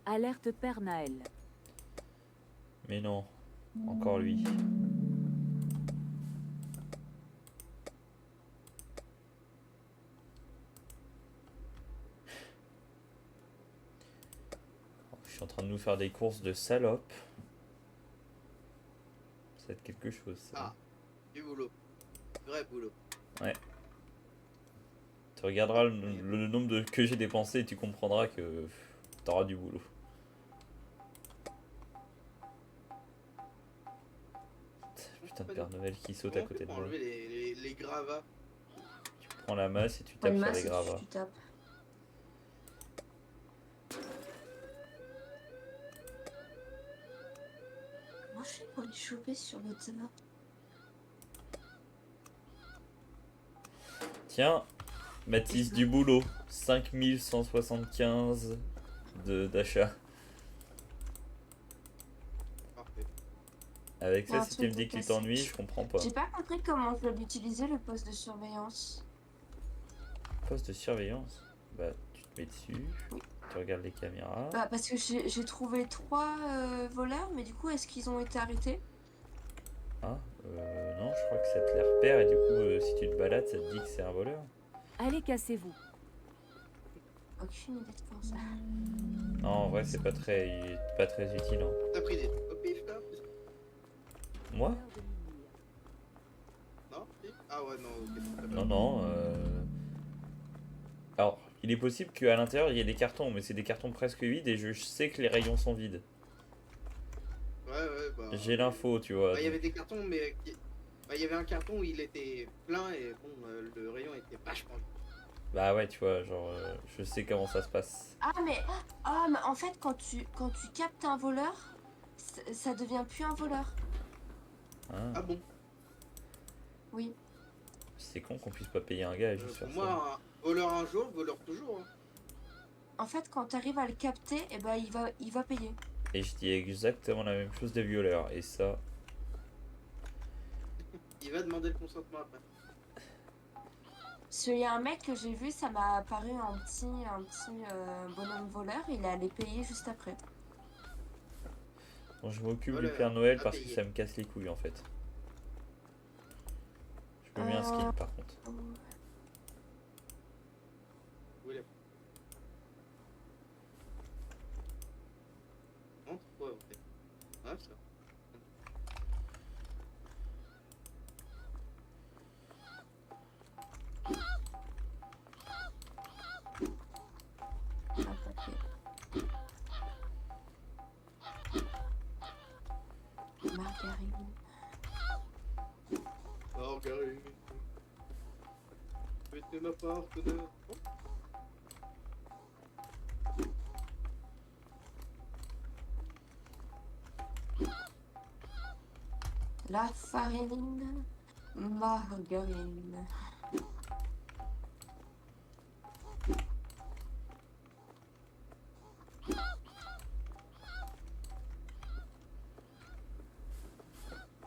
Alerte Père Naël. Mais non, encore lui. Je suis en train de nous faire des courses de salope. Ça va être quelque chose, ça. Ah. Du boulot. Vrai boulot. Tu regarderas le nombre que j'ai dépensé et tu comprendras que t'auras du boulot. Putain de Père Noël qui saute à Comment on côté fait de pour moi. enlever les gravats? Tu prends la masse et tu Pas tapes une sur masse les et gravats. tu tapes. Comment je fais pour les choper sur l'autre map? Tiens, Mathis du boulot. 5175 d'achat. Parfait. Avec ça, Un si tu me truc dis que tu classique. t'ennuies, je comprends pas. J'ai pas compris comment je dois l'utiliser le poste de surveillance. Poste de surveillance. Bah, tu te mets dessus, tu regardes les caméras. Bah parce que j'ai trouvé 3 voleurs, mais du coup est-ce qu'ils ont été arrêtés? Ah, non, je crois que ça te les repère et du coup, si tu te balades, ça te dit que c'est un voleur. Allez, cassez-vous. Aucune idée de faire ça. Non, en vrai, c'est pas très utile. Hein. T'as pris des trucs au pif là? Moi? L'heure de minuit. Non? Si. Ah ouais, non, ok. t'as pas- Non, non. Alors, il est possible qu'à l'intérieur, il y ait des cartons, mais c'est des cartons presque vides et je sais que les rayons sont vides. Ouais, bah. J'ai l'info, tu vois. Bah, il y avait des cartons, mais. Bah, il y avait un carton où il était plein et bon, le rayon était vachement vide. Bah ouais, tu vois, genre, je sais comment ça se passe. Ah mais en fait quand tu captes un voleur, ça devient plus un voleur. Hein. Ah bon? Oui. C'est con qu'on puisse pas payer un gars et juste Pour faire ça. moi, un voleur un jour, voleur toujours. Hein. En fait quand tu arrives à le capter, et ben il va payer. Et je dis exactement la même chose des violeurs. Et ça, Il va demander le consentement après. Parce qu'il y a un mec que j'ai vu, ça m'a apparu un petit bonhomme voleur, il est allé payer juste après. bon, je m'occupe Voilà, du Père Noël à parce que payer. ça me casse les couilles en fait. Je me mets un skin par contre. Où il est? Entre quoi en fait? Ah, ça. Attaqué. Margarine. Margarine. Mettez ma partenaire. Oh. La farine. Margarine.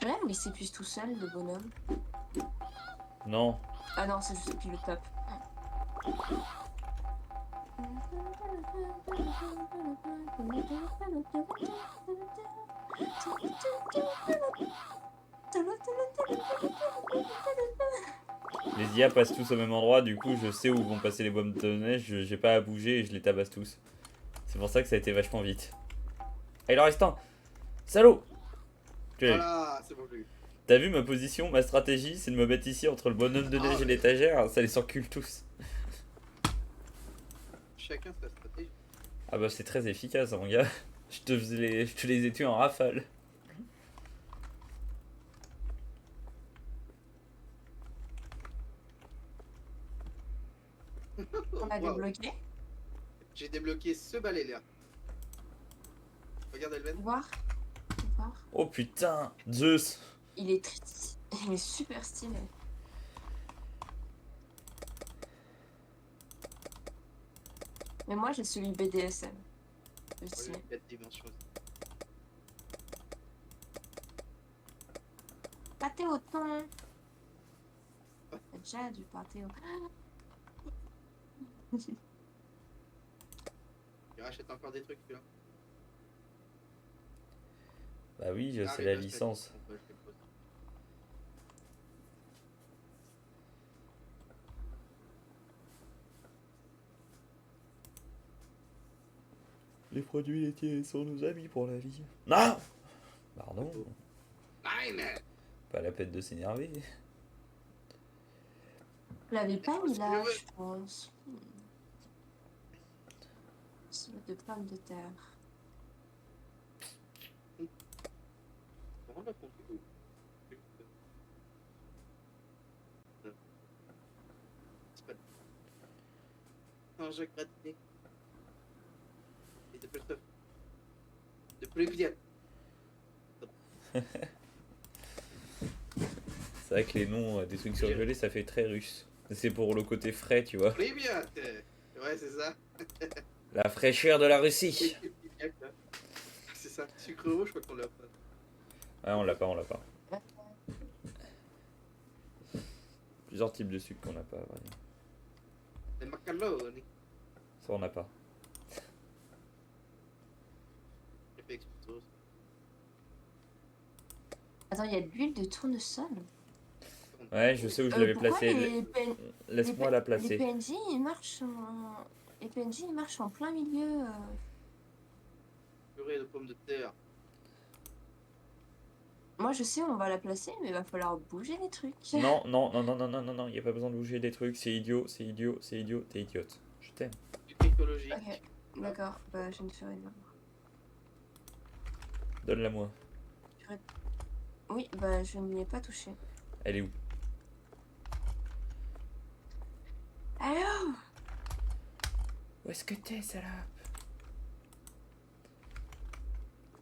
J'aime, mais il s'épuise tout seul, le bonhomme. Non, Ah non, c'est juste depuis le top. les IA passent tous au même endroit, du coup je sais où vont passer les bombes de neige, j'ai pas à bouger et je les tabasse tous. C'est pour ça que ça a été vachement vite. Ah, il en reste un. Salaud. Tu l'as vu. Voilà, c'est bon, j'ai eu. T'as vu ma position, ma stratégie, c'est de me mettre ici entre le bonhomme de neige et l'étagère, ça les encule tous. Chacun sa stratégie. Ah bah c'est très efficace mon gars. Je te les ai tués en rafale. On a Waouh. débloqué. J'ai débloqué ce balai là. Regarde Elven. Voir. Voir. Oh putain, Zeus. Il est il est super stylé. Mais moi j'ai celui BDSM. Le stylé. 4 dimensions. Pâté au thon. T'as déjà du pâté au... Il rachète encore des trucs là. Bah oui, Ah, c'est oui, la bah, licence. on peut acheter quoi. Les produits laitiers sont nos amis pour la vie. Non. Pardon, Nine. pas la peine de s'énerver. Je l'avais pas mis là, Ouais. je pense. Salade de pommes de terre. On a compris où. C'est pas... Un jeu gratiné. Et de plus de... De plus vite. C'est vrai que les noms des trucs surgelés, ça fait très russe. C'est pour le côté frais, tu vois. Plus vite. Ouais, c'est ça. La fraîcheur de la Russie. C'est ça, sucre rouge, je crois qu'on l'a pas. Ah, on l'a pas, on l'a pas. Plusieurs types de sucre qu'on n'a pas, à vrai dire. Les macaroni. Ça, on n'a pas. J'ai fait exprès. Attends, il y a de l'huile de tournesol. Ouais, je sais où je l'avais Pourquoi placé. Laisse-moi la les placer. PNJ, ils marchent en... Les PNJ, ils marchent en plein milieu. Purée de pommes de terre. Moi, je sais où on va la placer, mais il va falloir bouger les trucs. Non, non, non, non, non, non, non, non, y a pas besoin de bouger des trucs. C'est idiot, c'est idiot, c'est idiot. T'es idiote. Je t'aime. Du technologique. Ok, d'accord. Bah, je ne ferai pas. Donne-la moi. Oui, bah, je n'y ai pas touché. Elle est où? Alors, Où est-ce que t'es, salope?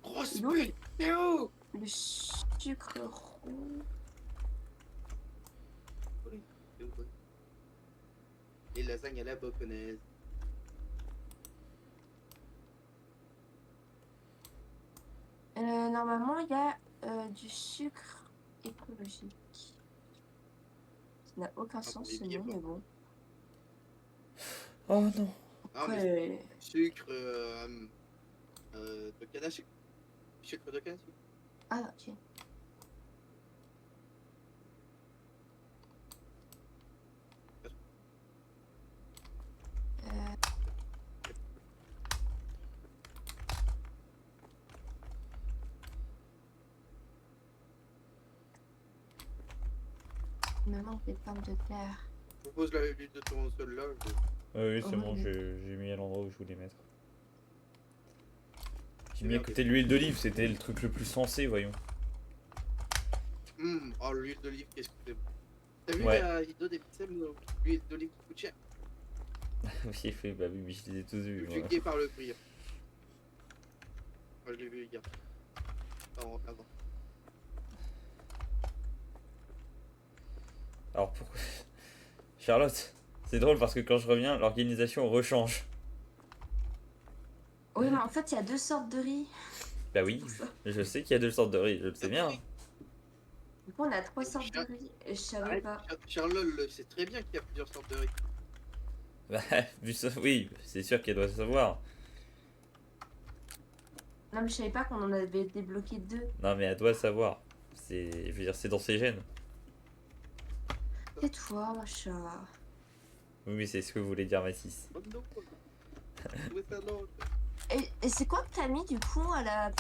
Grosse non, pute, t'es où? le sucre roux. Les lasagnes à la boconnaise. Normalement, il y a du sucre écologique. Ça n'a aucun Ah, sens, pour les ce pieds, nom, quoi. mais bon. Oh non. Ah, mais Après, sucre de canne à sucre. Sucre de canne à sucre. ah, ok. Il me manque des pommes de terre. Je vous pose la l'huile de tournesol là. Oui, c'est Oh, bon, oui. j'ai mis à l'endroit où je voulais mettre. J'ai C'est mis à bien, côté de l'huile d'olive, c'était le truc le plus sensé, voyons. Oh, l'huile d'olive, qu'est-ce que c'est bon. T'as vu Ouais. la vidéo des pixels où l'huile d'olive qui coûte cher? Oui, fait, bah oui, mais je les ai tous vus. Je suis Voilà. choqué par le prix. Moi, je l'ai vu hier. Avant. Alors pourquoi Charlotte, c'est drôle parce que quand je reviens, l'organisation rechange. Oui, mais en fait, il y a deux sortes de riz. Bah oui, je sais qu'il y a deux sortes de riz, je le sais bien. Du coup, on a trois sortes de riz. Et je savais Arrête, pas. Charlotte c'est très bien qu'il y a plusieurs sortes de riz. Bah, vu ça, oui, c'est sûr qu'elle doit savoir. Non, mais je savais pas qu'on en avait débloqué deux. Non mais elle doit savoir. C'est, je veux dire, c'est dans ses gènes. Tais-toi, mon chat. Oui, mais c'est ce que voulait dire Mathis. Oh non. Où est ta langue? Et c'est quoi que t'as mis, du coup, à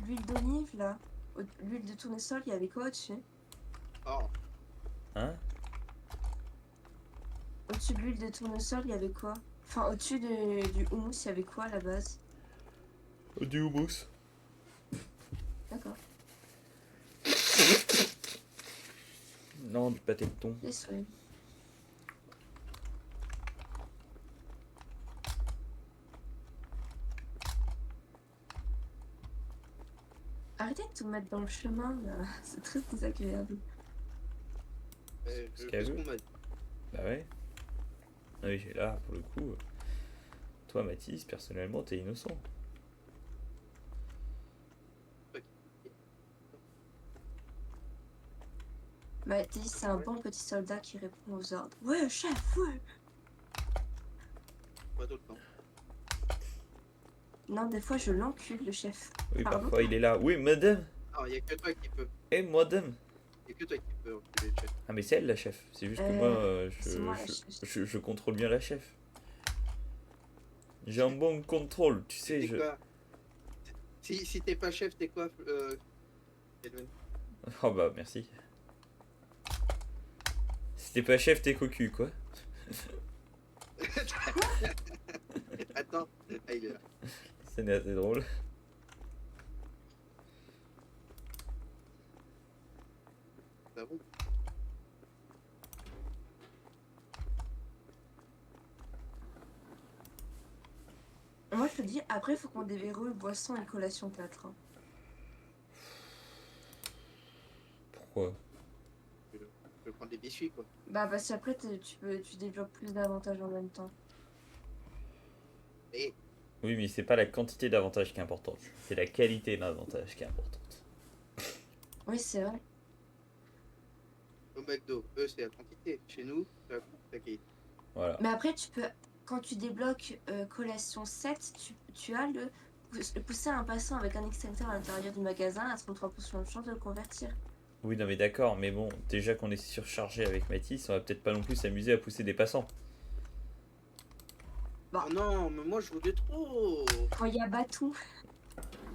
l'huile d'olive, là? L'huile de tournesol, il y avait quoi au-dessus? Oh, Hein? Au-dessus de l'huile de tournesol, il y avait quoi? Enfin, au-dessus du houmous, il y avait quoi à la base? Du houmous. D'accord. Non, du pâté de thon. Désolé. Arrêtez de tout mettre dans le chemin, là. C'est très désagréable. Ce je qu'elle fais ce veut. qu'on m'a dit. Bah ouais. Ah oui, là, pour le coup, toi Mathis, personnellement, t'es innocent. Mathis, c'est un bon petit soldat qui répond aux ordres. Ouais, chef, ouais. Pas tout le temps. Non, des fois, je l'encule, le chef. Oui, Pardon? parfois il est là. Oui, madame. Non, il y a que toi qui peux. Eh, madame. Il y a que toi qui peux enculer le chef. Ah mais c'est elle la chef. C'est juste que moi, c'est moi, la chef. je contrôle bien la chef. J'ai un bon contrôle, tu sais. T'es Je... quoi? Si t'es pas chef, t'es quoi, Edwin? Oh bah merci. Si t'es pas chef, t'es cocu quoi. Attends, ah, il est là. C'est assez drôle. Ça va? Moi, je te dis, après, faut qu'on déverrouille boisson et collation 4. Hein. Pourquoi? Je vais prendre des biscuits, quoi. Bah, parce qu'après, tu développes plus d'avantages en même temps. Mais Oui, mais c'est pas la quantité d'avantages qui est importante. C'est la qualité d'avantage qui est importante. Oui, c'est vrai. Au McDo, eux, c'est la quantité. Chez nous, c'est la qualité. Voilà. Mais après, tu peux, quand tu débloques collation 7, tu as le pousser un passant avec un extincteur à l'intérieur du magasin à 33% de chance de le convertir. Oui, non, mais d'accord, mais bon, déjà qu'on est surchargé avec Mathis, on va peut-être pas non plus s'amuser à pousser des passants. Bah. Oh non, mais moi, je voulais trop. Quand il y a Batou.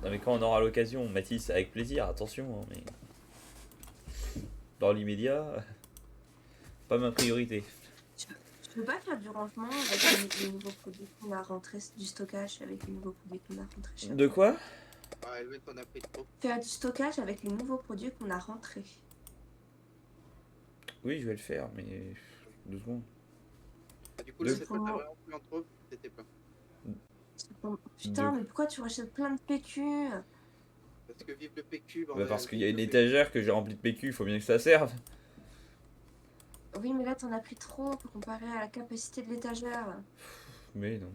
Non, mais quand on aura l'occasion, Mathis, avec plaisir, attention, hein, mais. Dans l'immédiat, pas ma priorité. Tu peux pas faire du rangement avec les nouveaux produits qu'on a rentrés, du stockage avec les nouveaux produits qu'on a rentrés chez De quoi? Ah, Elven, t'en as pris trop. Faire du stockage avec les nouveaux produits qu'on a rentrés. Oui, je vais le faire, mais. 2 secondes. Ah, du coup, De- le set, t'as vraiment plus en trop, c'était pas. Putain, mais pourquoi tu rachètes plein de PQ? Parce que vive le PQ, Bah, bordel. parce qu'il y a une vive le PQ. étagère que j'ai remplie de PQ, il faut bien que ça serve. Oui, mais là, t'en as pris trop comparé à la capacité de l'étagère. Mais non.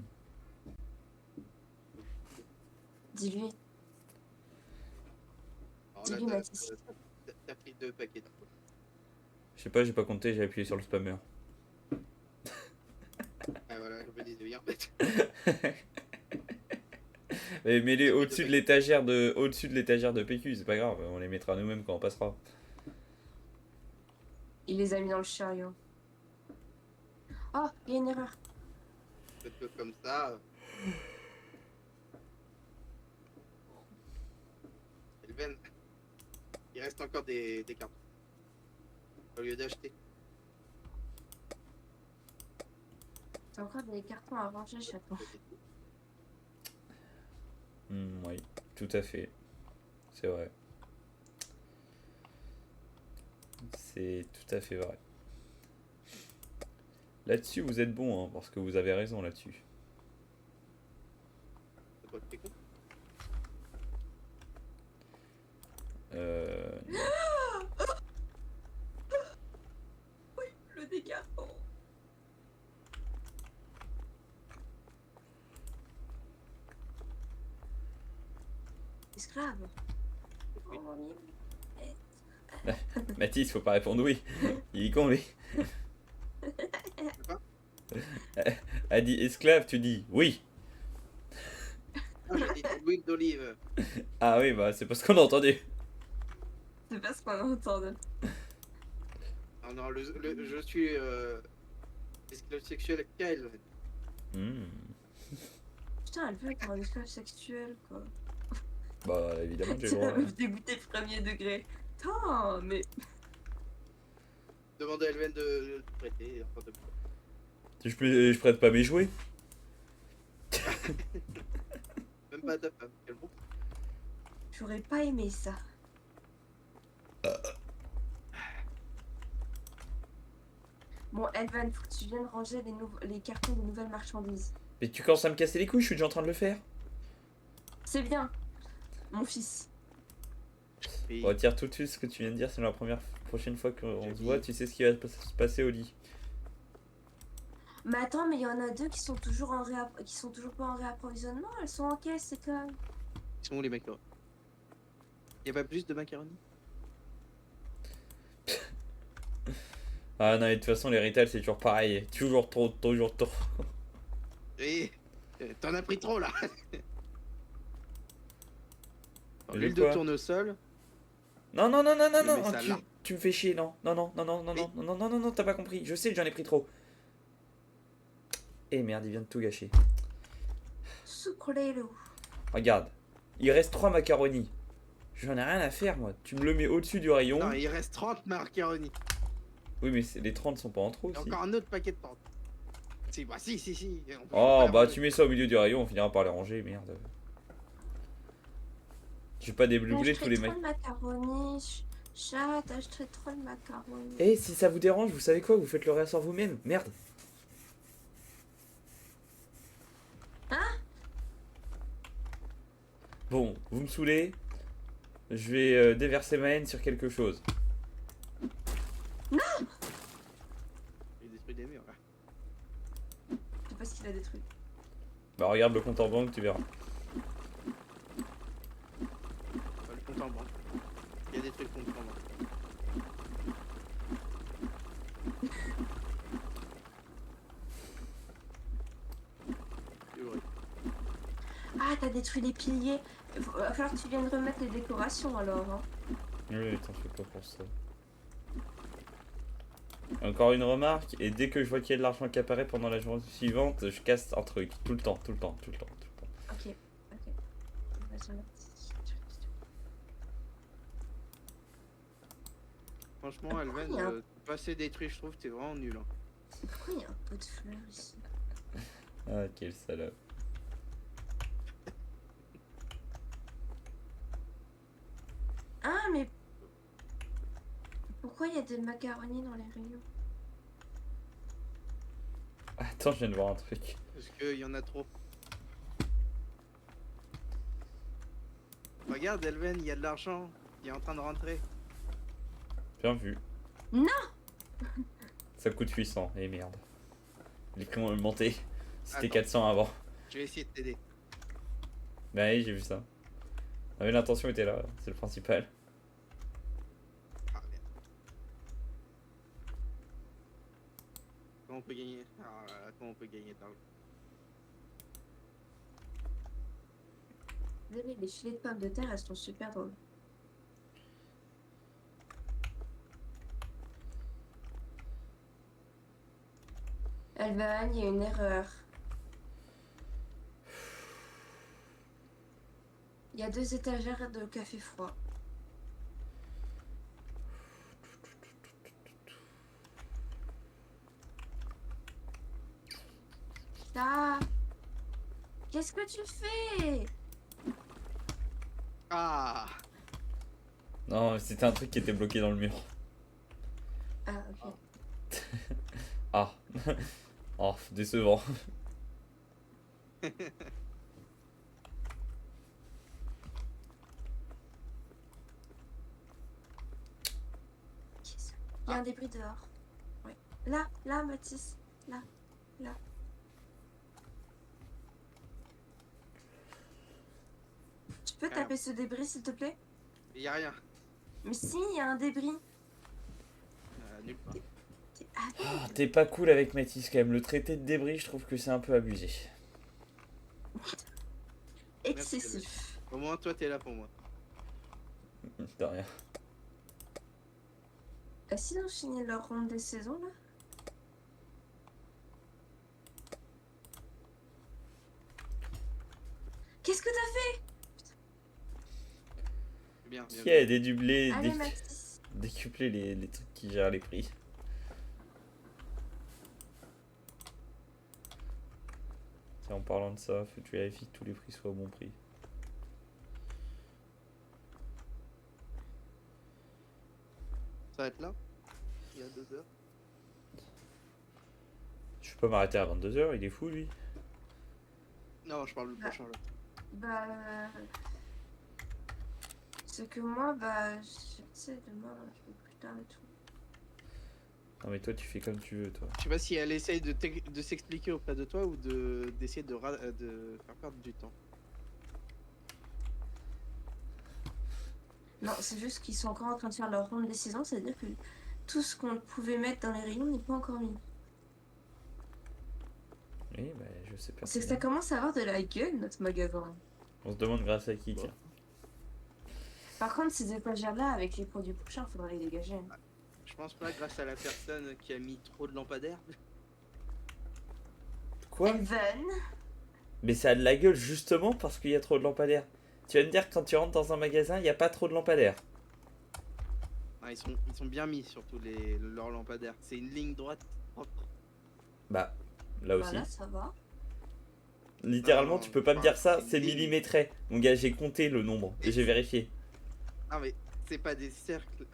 Dis-lui. Alors Dis-lui, là, Mathis. t'as pris 2 paquets. Je sais pas, j'ai pas compté, j'ai appuyé sur le spammer. Ah voilà, je me disais bien en fait. Mais mets-les au-dessus de l'étagère de PQ, c'est pas grave, on les mettra nous-mêmes quand on passera. Il les a mis dans le chariot. Oh, il y a une erreur. Faites-le comme ça. Elven, il reste encore des cartes. Au lieu d'acheter. T'as encore des cartons à ranger, chaton. Oui, tout à fait. C'est vrai. C'est tout à fait vrai. Là-dessus, vous êtes bon, hein, parce que vous avez raison là-dessus. C'est pas le pécon. Le dégât. Oh. Esclave. Oui. Oh, oui. Mathis, faut pas répondre oui. Il est con, lui. A dit esclave, tu dis oui. Ah, j'ai dit de l'huile d'olive. Ah oui, bah c'est parce qu'on a entendu. C'est pas ce qu'on a entendu. Non, non, je suis esclave sexuel avec Elven. Hmm. Putain, elle veut être un esclave sexuel, quoi. Bah évidemment que j'ai C'est le la droit. meuf dégoûtée premier degré. Putain, mais... Demandez à Elven de prêter. Enfin, de... Je prête pas mes jouets. Même pas à ta femme. Quel bon. J'aurais pas aimé ça. Bon, Elvan, faut que tu viennes ranger les cartons de nouvelles marchandises. Mais tu commences à me casser les couilles, je suis déjà en train de le faire. C'est bien, mon fils. Et Retire tout de suite ce que tu viens de dire, c'est la prochaine fois qu'on J'ai se voit, dit. tu sais ce qui va se passer au lit. Mais attends, mais il y en a deux qui sont toujours qui sont toujours pas en réapprovisionnement. Elles sont en caisse, c'est quand même. ils sont où les macarons? Y'a pas plus de macaroni? Ah non, et de toute façon, les retails c'est toujours pareil. Toujours trop, toujours trop. Et t'en as pris trop là. De L'huile quoi de tournesol. Non, non, non, non, non, Je mets non, ça là. tu me fais chier, non. Non, non, non, non, non, non, non, non, non, non, non, t'as pas compris. Je sais que j'en ai pris trop. Eh merde, il vient de tout gâcher. Sucré-loup. Regarde, il reste 3 macaronis. J'en ai rien à faire, moi. Tu me le mets au-dessus du rayon. Non, il reste 30 macaroni. Oui, mais les 30 sont pas en trop Et aussi. encore un autre paquet de 30. Si, bah si, si, si. On peut Oh, pas bah les tu mets ça au milieu du rayon, on finira par les ranger, merde. J'ai pas débloublé tous les trop mecs. de macaroni. Chat, t'achèterais trop de macaroni. Eh, si ça vous dérange, vous savez quoi? Vous faites le réassort vous-même. Merde. Hein? Bon, vous me saoulez. Je vais déverser ma haine sur quelque chose. J'ai détruit des murs là. Je sais pas ce qu'il a détruit. Bah regarde le compte en banque, tu verras. Le compte en banque. Il y a des trucs compte en banque. C'est vrai. Ah, t'as détruit les piliers. Il va falloir que tu viennes remettre les décorations alors. Hein. Oui, t'en fais pas pour ça. Encore une remarque, et dès que je vois qu'il y a de l'argent qui apparaît pendant la journée suivante, je casse un truc. Tout le temps, tout le temps, tout le temps, tout le temps. Ok, ok. On va se remettre. Franchement, Pourquoi Elven, il y a un- pas assez détruit, je trouve, t'es vraiment nul. Hein. Pourquoi il y a un pot de fleurs ici? Ah, quel salope. Ah, mais pourquoi il y a des macaronis dans les rayons? Attends, je viens de voir un truc. Parce qu'il y en a trop. Regarde, Elven, il y a de l'argent. Il est en train de rentrer. Bien vu. Non. Ça coûte 800, et merde. Les prix ont augmenté. C'était Attends. 400 avant. Je vais essayer de t'aider. Bah oui, j'ai vu ça. Ah, mais l'intention était là, c'est le principal. Ah, merde. Comment on peut gagner comment on peut gagner de l'argent? Désolé, les filets de pommes de terre, elles sont super drôles. Elvan, il y a une erreur. Il y a 2 étagères de café froid. Ah, qu'est-ce que tu fais? Ah! Non, c'était un truc qui était bloqué dans le mur. Ah, ok. Ah. Oh, décevant. Il y a un débris dehors. Ouais. Là, Mathis. Là. Tu peux Alors. taper ce débris, s'il te plaît? Il y a rien. Mais si, il y a un débris. Nulle part. Ah, t'es pas cool avec Mathis quand même. Le traité de débris, je trouve que c'est un peu abusé. Excessif. Au moins, toi, t'es là pour moi. De rien. Sinon, finir leur ronde des saisons, là. Qu'est-ce que t'as fait? Bien, bien. Qui a dédublé, Allez, Mathis. décuplé les trucs qui gèrent les prix? Tiens, en parlant de ça, faut que tu vérifies que tous les prix soient au bon prix. Ça va être là? Il y a 2 heures. Je peux m'arrêter à 22h, il est fou lui. Non, je parle le prochain là. Bah. C'est que moi, bah. Tu sais, demain, je vais plus tard et tout. Non mais toi tu fais comme tu veux toi. Je sais pas si elle essaye de s'expliquer auprès de toi ou d'essayer de faire perdre du temps. Non, c'est juste qu'ils sont encore en train de faire leur ronde des saisons, c'est-à-dire que tout ce qu'on pouvait mettre dans les rayons n'est pas encore mis. Oui bah je sais pas. C'est que ça commence à avoir de la gueule, notre magasin. On se demande grâce à qui Bon. tiens. Par contre, ces étagères-là, avec les produits prochains, faudrait les dégager. Je pense pas grâce à la personne qui a mis trop de lampadaires. Quoi? Elven. Mais ça a de la gueule justement parce qu'il y a trop de lampadaires. Tu vas me dire que quand tu rentres dans un magasin, il n'y a pas trop de lampadaires. Ah, ils sont bien mis, surtout leurs lampadaires. C'est une ligne droite propre. Bah, là aussi. Voilà, ça va. Littéralement, Non, tu peux pas me enfin, dire ça, c'est c'est une ligne. millimétré. Mon gars, j'ai compté le nombre et j'ai vérifié. Ah mais c'est pas des cercles,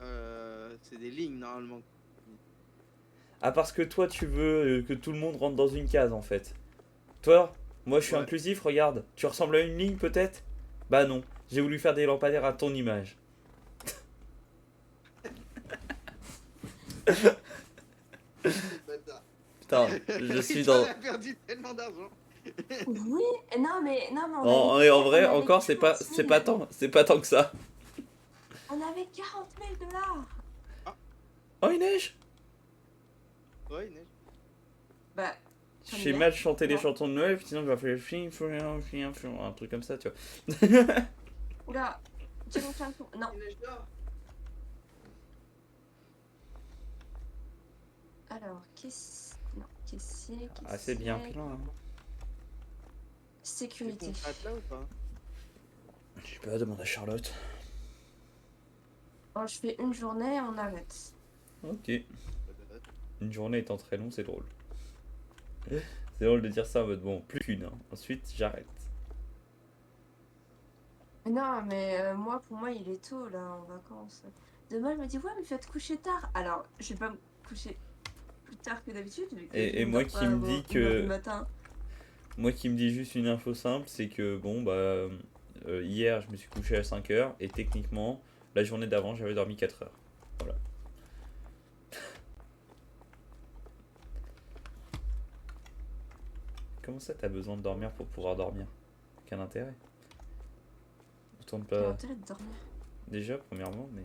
c'est des lignes normalement. Ah, parce que toi, tu veux que tout le monde rentre dans une case en fait. Toi, moi je suis Ouais. inclusif, regarde. Tu ressembles à une ligne peut-être? Bah non, j'ai voulu faire des lampadaires à ton image. Bâtard. Putain, je suis Il dans. a perdu tellement d'argent. Oui, non mais En vrai, encore, c'est pas tant que ça. On avait 40 000 $. Oh, il neige! Ouais, il neige. Bah, Je sais mal chanter les Non. chansons de Noël, sinon je vais faire un truc comme ça, tu vois. oula, tu me fais un coup. Non, Il neige dehors. alors, caissier, Ah, c'est bien plein. Hein. C'est sécurité. qu'on rate là ou pas? Je sais pas, demande à Charlotte. Bon, je fais une journée, on arrête. Ok. Une journée étant très longue, c'est drôle. C'est drôle de dire ça en mode bon, plus qu'une. Hein. Ensuite, j'arrête. Non, mais moi, pour moi, il est tôt, là, en vacances. Demain, elle me dit, ouais, mais tu vas te coucher tard. Alors, je vais pas me coucher plus tard que d'habitude. Vu que Et je moi dors qui pas me avant dis 1 heure que- du matin. Moi qui me dis juste une info simple, c'est que bon, bah. Hier, je me suis couché à 5h et techniquement, la journée d'avant, j'avais dormi 4h. Voilà. Comment ça, t'as besoin de dormir pour pouvoir dormir? Aucun intérêt. Autant de Quel pas. intérêt de dormir. Déjà, premièrement, mais.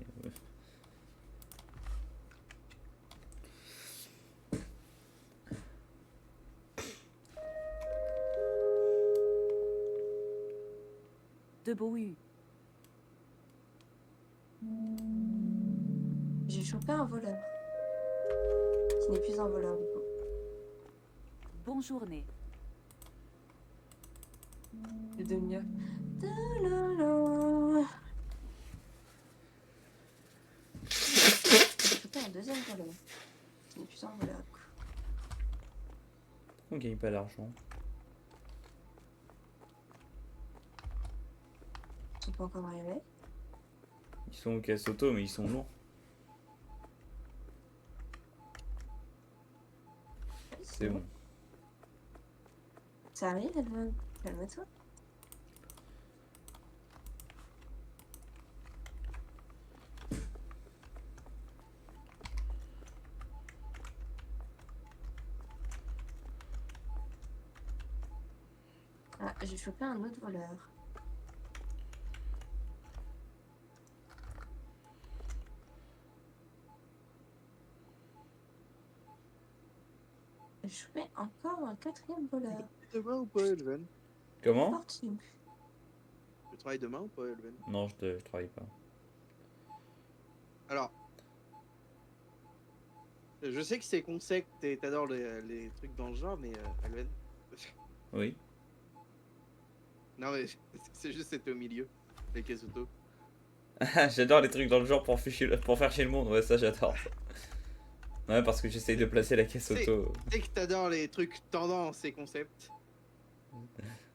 Debout. J'ai chopé un voleur. Qui n'est plus un voleur, du coup. Bonne journée. Les demi-heures. Ta-la-la. J'ai chopé un deuxième voleur. Qui n'est plus un voleur, du coup. On gagne pas d'argent. Ils sont pas encore arrivés. Ils sont au casse auto, mais ils sont lourds. C'est bon. Ça arrive, elle calme-toi. Ah, j'ai chopé un autre voleur. J'ai chopé encore un quatrième voleur. Demain ou pas, Elven? Comment? Fortune. Tu travailles demain ou pas, Elven? Non, je travaille pas. Alors, je sais que c'est concept et t'adores les trucs dans le genre, mais Elven. Oui. Non, mais c'est juste c'était au milieu, les caisses auto. J'adore les trucs dans le genre pour faire chier le monde. Ouais, ça j'adore. Ouais, parce que j'essaye de placer la caisse auto. Tu sais que t'adores les trucs tendance et concept.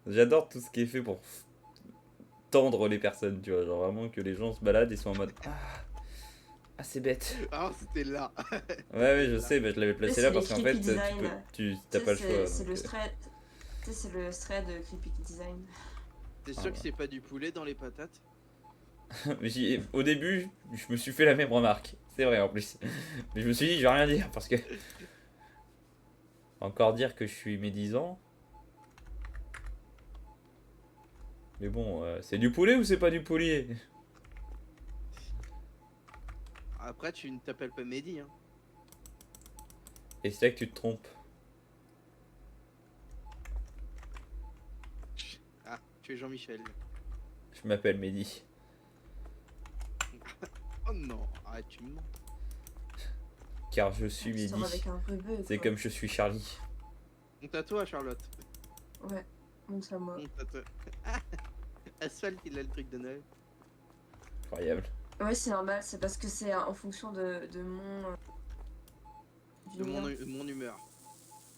J'adore tout ce qui est fait pour tendre les personnes, tu vois. Genre vraiment que les gens se baladent et sont en mode ah c'est bête. Ah, c'était là. Ouais, je sais, bah, je l'avais placé C'est là les parce qu'en fait, creepy design. t'as pas le choix. C'est donc, le thread. Tu sais, c'est le thread de Creepy Design. T'es Ah, sûr que ouais. c'est pas du poulet dans les patates? Mais au début, je me suis fait la même remarque. C'est vrai en plus. Mais je me suis dit, je vais rien dire parce que. Encore dire que je suis médisant. Mais bon, c'est du poulet ou c'est pas du poulet? Après, tu ne t'appelles pas Mehdi, hein. Et c'est là que tu te trompes. Ah, tu es Jean-Michel. Je m'appelle Mehdi. Oh non, arrête, tu me mens. Car je suis Tu sors Mehdi. avec un rebeu. C'est comme je suis Charlie. Monte à toi, Charlotte. Ouais, montre à moi. Monte à toi. Asphalt, il a le truc de Noël. Incroyable. Ouais, c'est normal, c'est parce que c'est en fonction de mon. De du mien. mon humeur.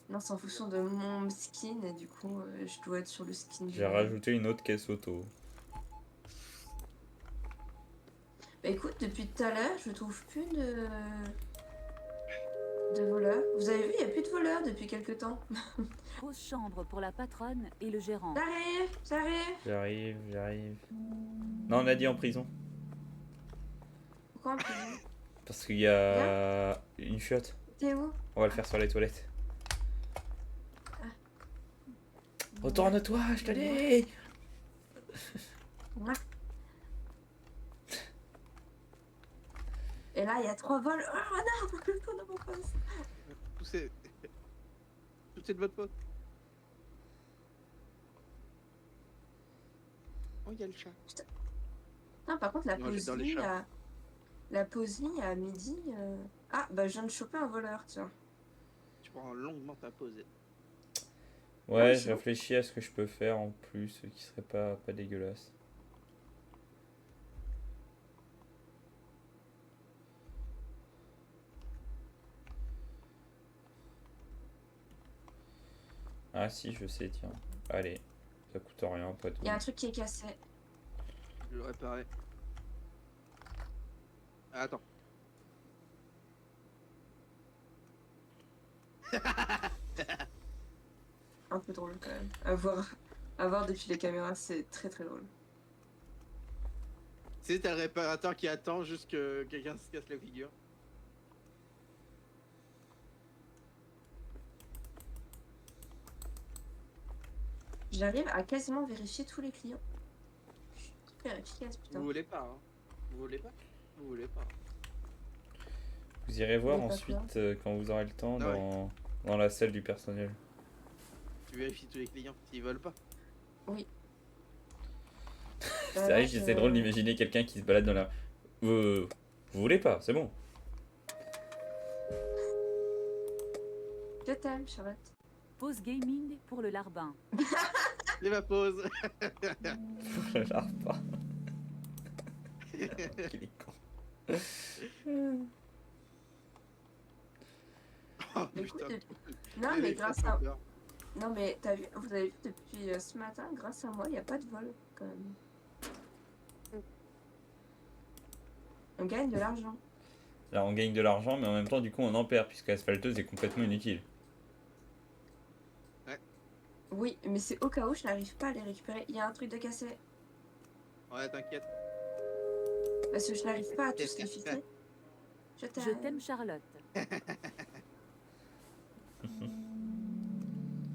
Non, c'est en fonction de mon skin et du coup, je dois être sur le skin. J'ai rajouté une autre caisse auto. Bah écoute, depuis tout à l'heure, je trouve plus de voleurs. Vous avez vu, il n'y a plus de voleurs depuis quelques temps. Grosse chambre pour la patronne et le gérant. J'arrive. J'arrive. Non, on a dit en prison. Pourquoi en prison? Parce qu'il y a une chiotte. T'es où? On va le faire sur les toilettes. Retourne-toi, je te dis. Mouah. Et là, il y a 3 vols. Oh non, on a mon poste. Tout c'est... Tout c'est de votre faute. Oh, il y a le chat. Non, par contre, la Moi, pause j'adore les ligne chats. la pause ligne à midi. Ah, bah, je viens de choper un voleur, tiens. Tu prends longuement ta pause. Ouais, c'est je bon. réfléchis à ce que je peux faire en plus qui serait pas dégueulasse. Ah si, je sais, tiens. Allez, ça coûte rien, pas tout. Il y a un truc qui est cassé. Je vais le réparer. Ah, attends. Un peu drôle quand même. À voir depuis les caméras, c'est très très drôle. Tu sais, t'as le réparateur qui attend juste que quelqu'un se casse la figure. J'arrive à quasiment vérifier tous les clients. Je suis super efficace, putain. Vous voulez pas, hein? Vous voulez pas? Vous voulez pas. Vous irez voir Mais pas ensuite quand vous aurez le temps Ah ouais. dans la salle du personnel. Tu vérifies tous les clients s'ils veulent pas. C'est vrai que c'est drôle d'imaginer quelqu'un qui se balade dans la... vous voulez pas, c'est bon. Je t'aime, Charlotte. Pause gaming pour le larbin. C'est ma pause. Je l'arrive pas. Qu'il est con. Oh Écoute, putain. non, Les mais mecs, ça grâce fait à... peur. Non, mais vous avez vu depuis ce matin, grâce à moi, il n'y a pas de vol, quand même. On gagne de l'argent. Là, on gagne de l'argent, mais en même temps, du coup, on en perd, puisque l'asphalteuse est complètement inutile. Oui, mais c'est au cas où je n'arrive pas à les récupérer. Il y a un truc de cassé. Ouais, t'inquiète. Parce que je n'arrive pas à tous les filtrer. Je Je t'aime, Charlotte.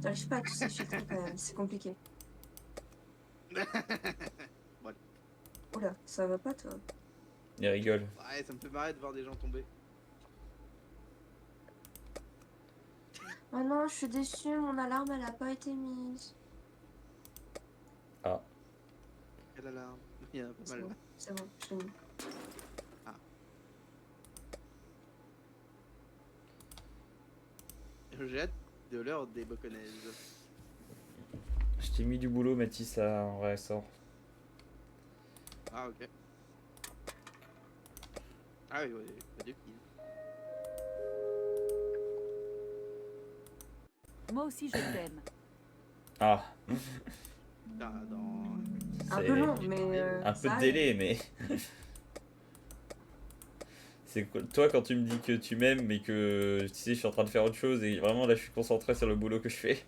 J'arrive pas à tous les filtrer quand même, c'est compliqué. Voilà. Oula, ça va pas toi? Il rigole. Ouais, ça me fait marrer de voir des gens tomber. Oh non, je suis déçue, mon alarme elle a pas été mise. Quelle alarme. Il y en a pas C'est mal. bon, c'est bon, je l'ai mis. Je jette de l'heure des Boconaises. Je t'ai mis du boulot, Mathis, ça en ressort. Ah, ok. Ah oui, ouais, pas de kill. Moi aussi, je t'aime. Ah, Pardon. Un c'est peu long, mais. un peu ça de arrive. délai, mais... C'est quoi, toi, quand tu me dis que tu m'aimes, mais que, tu sais, je suis en train de faire autre chose, et vraiment, là, je suis concentré sur le boulot que je fais.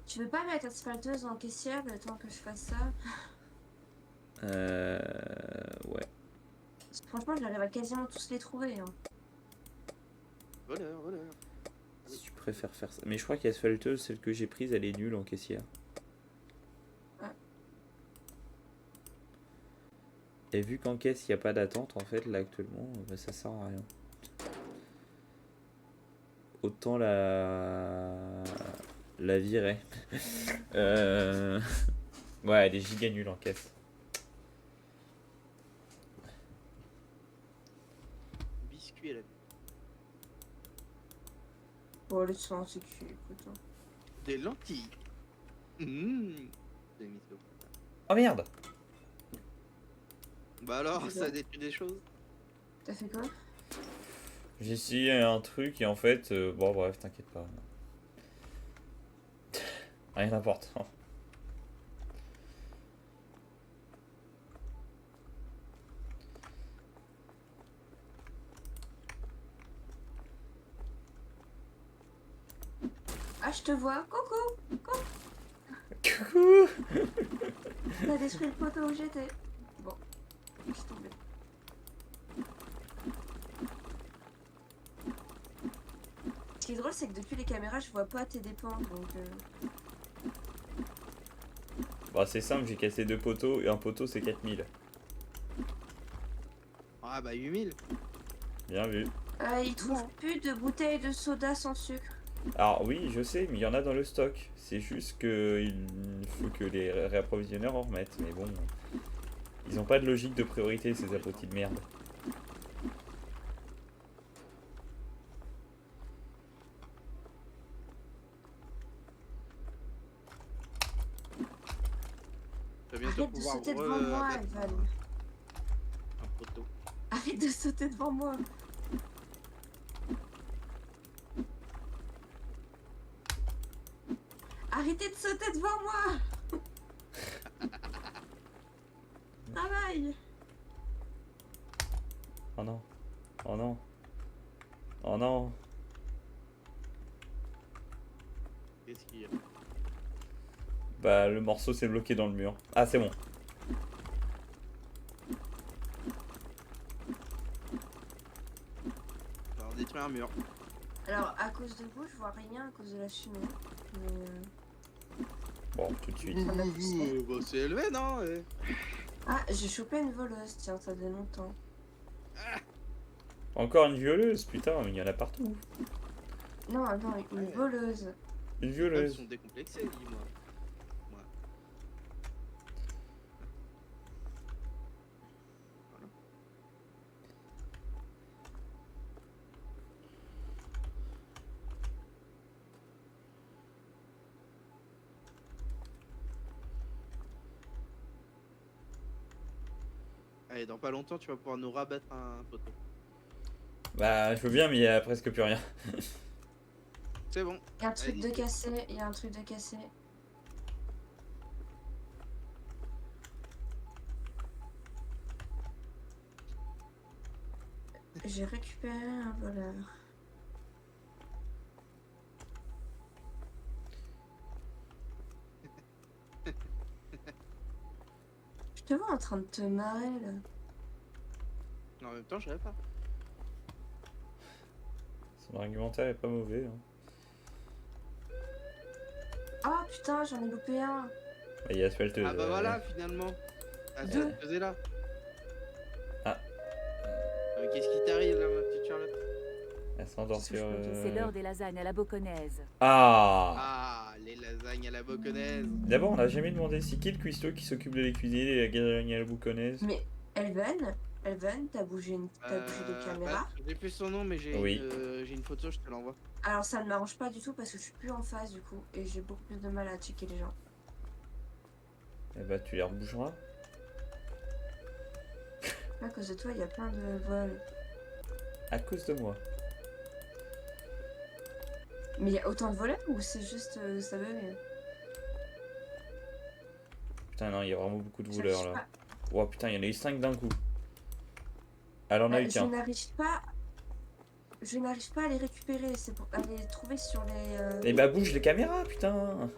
Tu veux pas mettre asphalteuse en caissière le temps que je fasse ça? Ouais. Parce que franchement, j'arrive à quasiment tous les trouver. Hein. Voleur, voleur. Si tu préfères faire ça. Mais je crois qu'asphalteuse, celle que j'ai prise, elle est nulle en caissière. Ah. Et vu qu'en caisse, il n'y a pas d'attente, en fait, là, actuellement, bah, ça sert à rien. Autant la virer. Ouais, elle est giga nulle en caisse. Biscuit à la vie. Bon, le sang, c'est cul, écoute. Hein. Des lentilles. Mmh. Des mythos. Oh merde! Bah alors, C'est ça bon. détruit des choses. T'as fait quoi? J'ai essayé un truc et en fait, bon, bref, t'inquiète pas. Rien d'important. Ah, je te vois. Coucou. Coucou! T'as détruit le poteau où j'étais. Bon, je suis tombée. Ce qui est drôle, c'est que depuis les caméras, je vois pas tes dépens, donc... Bah c'est simple, j'ai cassé 2 poteaux et un poteau c'est 4000. Ah bah 8000. Bien vu. ils trouvent plus de bouteilles de soda sans sucre. Alors oui, je sais, mais il y en a dans le stock. C'est juste que il faut que les réapprovisionneurs en remettent. Mais bon, ils ont pas de logique de priorité ces abrutis de merde. Tu vas bientôt Arrête de pouvoir sauter devant moi, remettre Evan. un poteau. Arrête de sauter devant moi. Arrêtez de sauter devant moi. Travaille. Oh non. Oh non. Oh non. Qu'est-ce qu'il y a? Bah le morceau s'est bloqué dans le mur. Ah c'est bon. On va détruire un mur. Alors, à cause de vous, je vois rien à cause de la fumée. Mais... Bon, tout de suite. Ça m'a poussé. Bah c'est élevé, non Ah, j'ai chopé une voleuse, tiens, ça faisait longtemps. Encore une violeuse, putain, mais il y en a partout. Non, non, une Ouais. voleuse. Une Ils violeuse. sont décomplexés, dis-moi. Allez, dans pas longtemps, tu vas pouvoir nous rabattre un poteau. Bah je veux bien, mais il y a presque plus rien. C'est bon. Il y a un truc Allez. de cassé, il y a un truc de cassé. J'ai récupéré un voleur. Je te vois en train de te marrer là. En même temps, je savais pas. Son argumentaire est pas mauvais. Hein. Oh putain, j'en ai loupé un. Bah, il y a asphalteuse. Ah bah voilà, finalement. Ah, ça Deux. se faisait là. Ah. Mais qu'est-ce qui t'arrive là, ma petite Charlotte? Elle s'endort sur... C'est l'heure des lasagnes à la boconnaise. Ah. Ah, les lasagnes à la boconnaise. D'abord, on n'a jamais demandé c'est qui le cuistot qui s'occupe de les cuisiner et la gagne à la bouconnaise. Mais Elven, t'as bougé les caméras. J'ai plus son nom, mais Oui. j'ai une photo, je te l'envoie. Alors ça ne m'arrange pas du tout parce que je suis plus en face du coup et j'ai beaucoup plus de mal à checker les gens. Eh bah tu les rebougeras. À cause de toi, il y a plein de vols. À cause de moi. Mais il y a autant de voleurs ou c'est juste ça bug? Putain non, il y a vraiment beaucoup de J'arrive voleurs là. pas- Oh putain, il y en a eu 5 d'un coup. Elle en a eu Je qu'un. n'arrive pas. Je n'arrive pas à les récupérer, c'est pour aller les trouver sur les. Eh bah bouge les caméras, putain.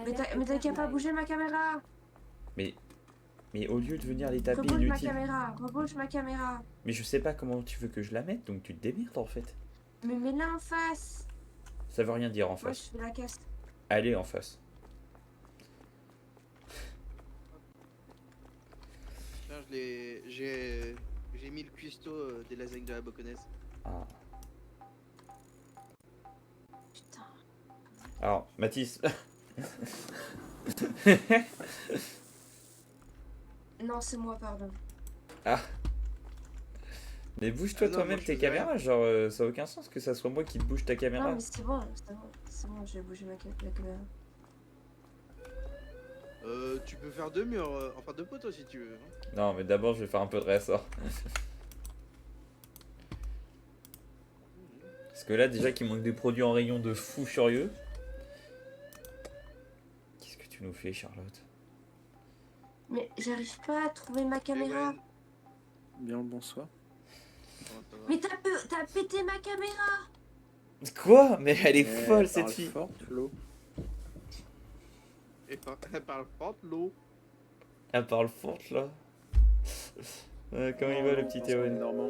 Mais t'as qu'à pas bouger ma caméra! Mais au lieu de venir les taper Rebouge ma inutile. caméra! Rebouge ma caméra! Mais je sais pas comment tu veux que je la mette, donc tu te démerdes en fait. Mais mets-la en face! Ça veut rien dire en Moi je face. fais la casse. Allez en face. Tiens, j'ai mis le cuistot des lasagnes de la boconnaise. Ah. Putain. Alors, Mathis. Non, c'est moi, pardon. Mais bouge-toi Ah non, toi-même moi, je tes faisais caméras, genre ça a aucun sens que ça soit moi qui te bouge ta caméra. Non, mais c'est bon, je vais bouger la caméra. Tu peux faire deux murs, enfin deux poteaux si tu veux. Hein. Non, mais d'abord je vais faire un peu de ressort. Parce que là, déjà qu'il manque des produits en rayon de fou furieux. Qu'est-ce que tu nous fais, Charlotte? Mais j'arrive pas à trouver ma caméra. Evan, Bien le bonsoir. comment ça va? Mais t'as pété ma caméra! Quoi? Mais elle est Eh, folle cette parle fille. fort, Flo. Elle parle forte, l'eau. Elle parle forte là. Comment il va le petit Bonsoir, Ewan? Normand.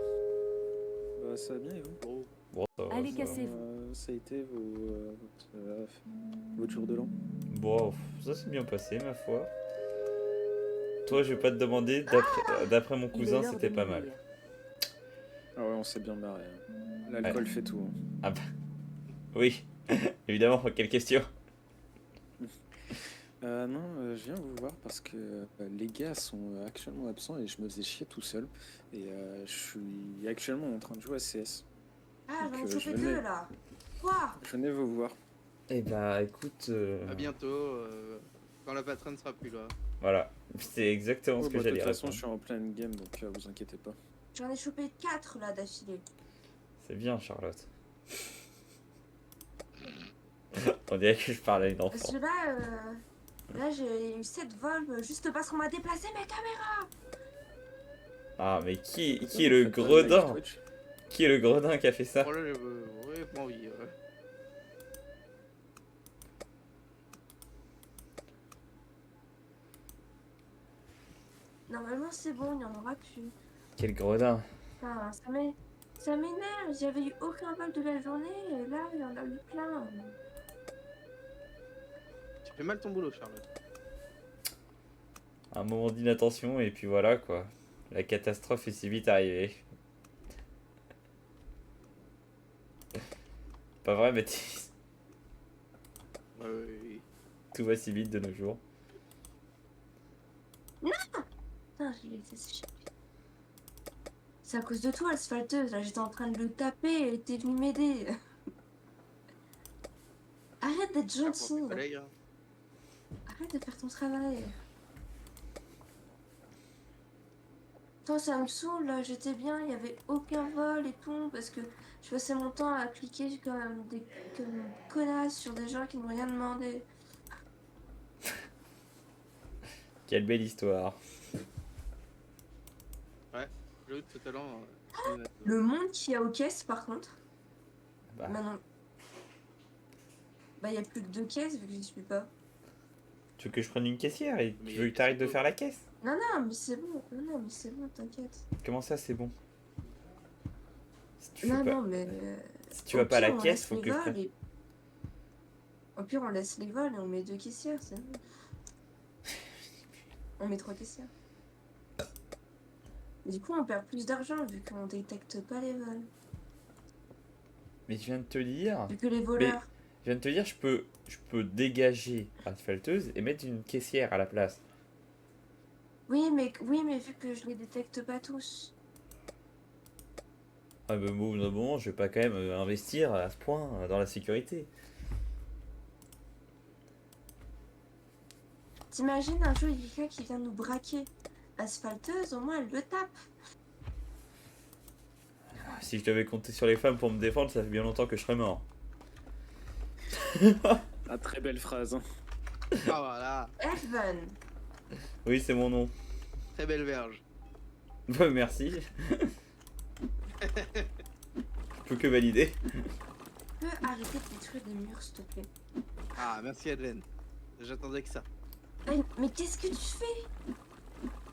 Bah, ça va bien, et vous? Oh. Bon, ça va, Allez, ça va. cassez-vous. ça a été votre jour de l'an? Bon, ça s'est bien passé, ma foi. Toi, je vais pas te demander, d'après mon Il est cousin, l'heure c'était de pas mal. mourir. Ah ouais, on s'est bien marré. L'alcool fait tout. Hein. Ah bah, oui, évidemment, quelle question. Non, je viens vous voir parce que les gars sont actuellement absents et je me faisais chier tout seul. Et je suis actuellement en train de jouer à CS. Ah, Donc, j'en ai je chopé venais- deux là. Quoi? Je venais vous voir. Eh bah, écoute, À bientôt, quand la patronne sera plus là. voilà, c'est exactement Ouais, ce que bah, de j'allais toute façon, répondre. je suis en pleine game, donc vous inquiétez pas. J'en ai chopé 4 là d'affilée. C'est bien, Charlotte. On dirait que je parle à une Parce enfant. que là j'ai eu 7 vols juste parce qu'on m'a déplacé mes caméras. Ah, mais qui est Vous le faites pas de live gredin? Twitch? Qui est le gredin qui a fait ça? Oh là, ouais, pas envie. Normalement c'est bon, il n'y en aura plus. Quel gredin? Enfin, ça m'énerve, j'avais eu aucun vol de la journée et là il y en a eu plein. Tu fais mal ton boulot, Charlotte. Un moment d'inattention et puis voilà quoi. La catastrophe est si vite arrivée. Pas vrai, Baptiste? Ouais, ouais, ouais. Tout va si vite de nos jours. Putain, je l'ai laissé s'échapper. C'est à cause de toi, asphalteuse. Là, j'étais en train de le taper et t'es venu m'aider. Arrête d'être Pour gentil. tes collègues, hein. Arrête de faire ton travail. Toi, ça me saoule, là. J'étais bien, il n'y avait aucun vol et tout. Parce que je passais mon temps à cliquer comme une connasse sur des gens qui n'ont rien demandé. Quelle belle histoire. J'avoue, totalement. Le monde qu'il y a aux caisses, par contre. Bah, Maintenant. Bah, il n'y a plus que 2 caisses vu que j'y suis pas. tu veux que je prenne une caissière et Mais tu veux que t'arrêtes de surtout- faire la caisse? Non, non, mais c'est bon. Non, mais c'est bon, t'inquiète. Comment ça, c'est bon? Si tu, Non, fais pas... non, mais. si tu vas Au pas à la pire, on caisse, laisse faut les que je vols prenne. et- Au pire, on laisse les vols et on met 2 caissières, c'est bon. On met 3 caissières. Et du coup, on perd plus d'argent vu qu'on détecte pas les vols. Mais je viens de te dire. Vu que les voleurs. Je viens de te dire, je peux dégager asphalteuse et mettre une caissière à la place. Oui, mais vu que je les détecte pas tous. Ah ben bon, au moment, je vais pas quand même investir à ce point dans la sécurité. T'imagines un jour, il y a quelqu'un qui vient nous braquer. Asphalteuse, au moins, elle le tape. Si je devais compter sur les femmes pour me défendre, ça fait bien longtemps que je serais mort. Ah, très belle phrase. Hein. Ah voilà, Evan. Oui, c'est mon nom. très belle verge. Bah, merci. Je peux que valider. Tu peux arrêter de détruire des murs, s'il te plaît. Ah, merci Adèle. J'attendais que ça. Mais qu'est-ce que tu fais?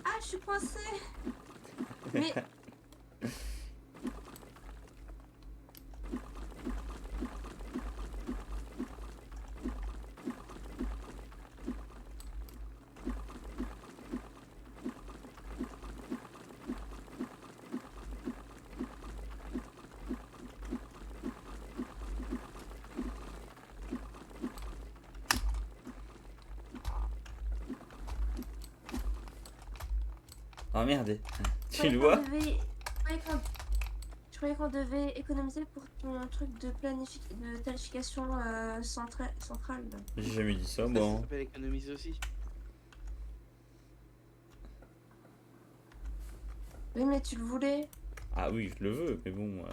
Ah, je suis coincée. Mais. Oh merde. Tu Je le croyais vois? Je croyais qu'on devait économiser pour ton truc de de tarification centrale. Là. J'ai jamais dit ça, Ça bon. s'appelle économiser aussi. Oui, mais tu le voulais. Ah oui, je le veux, mais bon.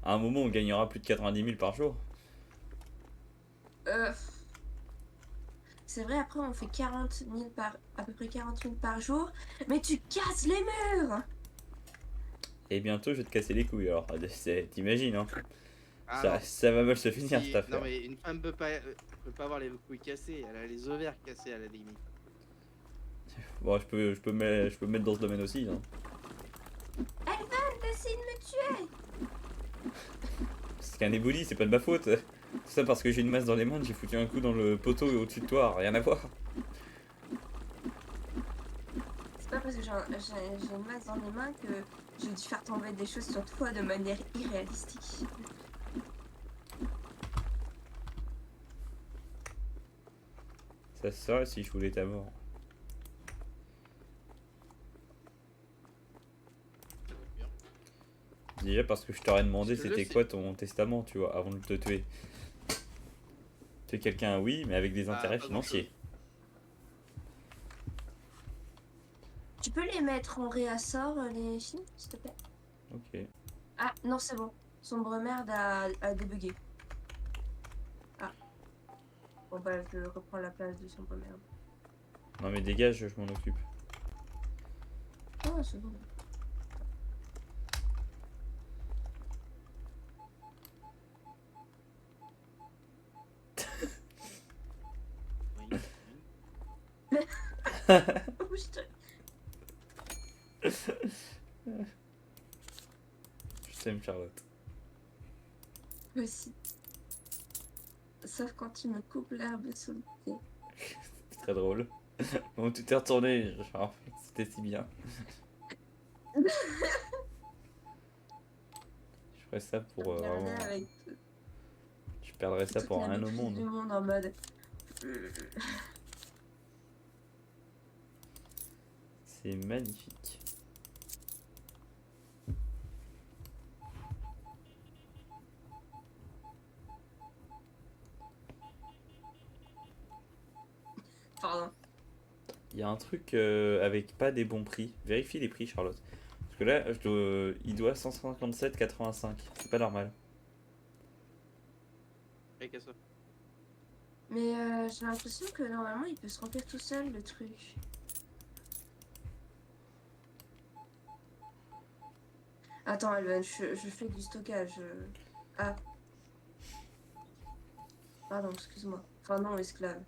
À un moment, on gagnera plus de 90 000 par jour. C'est vrai, après on fait 40 000 à peu près 40 000 par jour. Mais tu casses les murs. Et bientôt, je vais te casser les couilles. Alors, t'imagines, hein? Ah, Ça, non. ça va mal se finir, Si- cette affaire. Non mais une femme peut pas avoir les couilles cassées, elle a les ovaires cassés à la limite. Bon, je peux me mettre dans ce domaine aussi. Hein. Elvan, t'essayes de me tuer. C'était un éboli, c'est pas de ma faute. Tout ça parce que j'ai une masse dans les mains, j'ai foutu un coup dans le poteau au-dessus de toi, rien à voir. C'est pas parce que j'ai une masse dans les mains que j'ai dû faire tomber des choses sur toi de manière irréalistique. Ça se saurait si je voulais ta mort. Déjà parce que je t'aurais demandé Je le c'était sais. quoi ton testament, tu vois, avant de te tuer. Tuer quelqu'un, oui, mais avec des Ah, intérêts pas financiers. Tu peux les mettre en réassort, les films, s'il te plaît? Ok. Ah, non, c'est bon. Sombre merde a débugué. Ah. Bon, bah, je reprends la place de sombre merde. Non mais dégage, je m'en occupe. Oh, c'est bon. Oui. Oh, putain. Je t'aime Charlotte. Moi aussi. Sauf quand tu me coupes l'herbe sous le pied. C'est très drôle. Bon, tu t'es retourné, genre, c'était si bien. Je ferais ça pour Regardez vraiment... avec Je perdrais ça toute pour la rien au maîtrise monde. du monde en mode. C'est magnifique. Pardon. Il y a un truc avec pas des bons prix. Vérifie les prix, Charlotte. Parce que là, il doit 157,85. C'est pas normal. Et qu'à ça. Mais j'ai l'impression que normalement il peut se remplir tout seul le truc. Attends, Alban, je fais du stockage. Ah. Pardon, excuse-moi. Enfin non, esclave.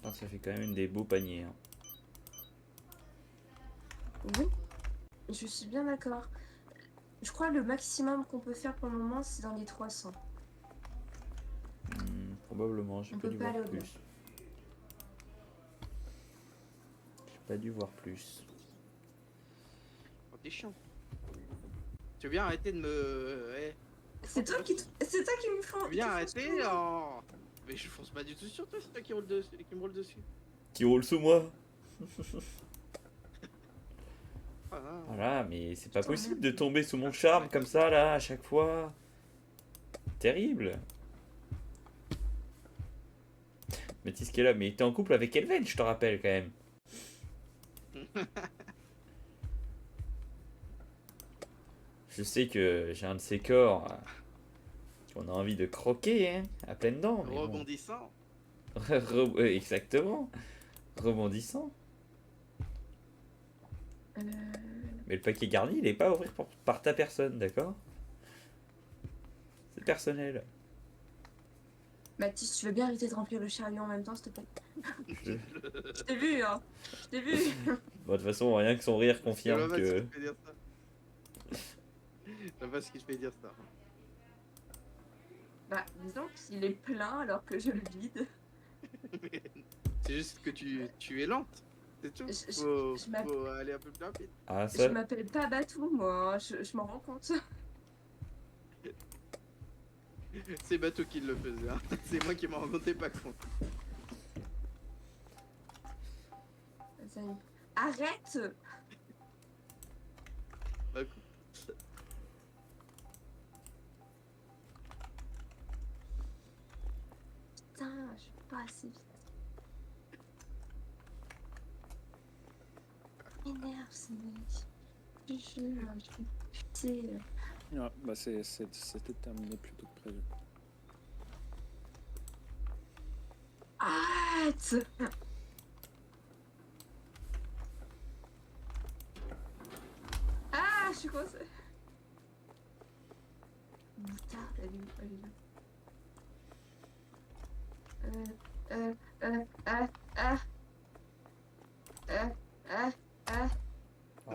Ah, ça fait quand même des beaux paniers. Hein. Oui. Je suis bien d'accord. Je crois que le maximum qu'on peut faire pour le moment c'est dans les 300. Probablement, j'ai On pas peut dû pas voir aller au-delà. plus. J'ai pas dû voir plus. Oh, t'es chiant. Tu veux bien arrêter de me. C'est toi qui me font. Tu veux bien qui arrêter font ça. oh. Mais je fonce pas du tout sur toi, c'est toi qui me roule dessus. Qui roule sous moi. Voilà. Voilà, mais c'est pas Putain, possible merde. de tomber sous mon charme comme ça, là, à chaque fois. Terrible. Mathis qui est là, mais t'es en couple avec Elven, je te rappelle quand même. Je sais que j'ai un de ces corps qu'on a envie de croquer, hein, à pleines dents. Mais bon. Rebondissant. Exactement. Rebondissant. Mais le paquet garni, il est pas à ouvrir par ta personne, d'accord? C'est personnel. Mathis, tu veux bien arrêter de remplir le chariot en même temps, s'il te plaît? Je- Je t'ai vu, hein. Je t'ai vu. Bon, de toute façon, rien que son rire Je confirme vois pas ce que... qui te fait dire ça. Je vois pas ce qui te fait dire ça. Bah, disons qu'il est plein alors que je le vide. C'est juste que tu es lente. C'est tout. Je m'appelle- Faut aller un peu plus rapide. Ah, Je ça... m'appelle pas Batou, moi. Je m'en rends compte. C'est Bateau qui le faisait. Hein. C'est moi qui m'en rendais pas compte. Arrête! Bah, Putain, je suis pas assez vite. M'énerve ce mec. Je jure, je fais pitié. Ouais, bah c'était terminé plus tôt que prévu. Arrête! suis coincée. Moutarde, elle est où? Elle est là.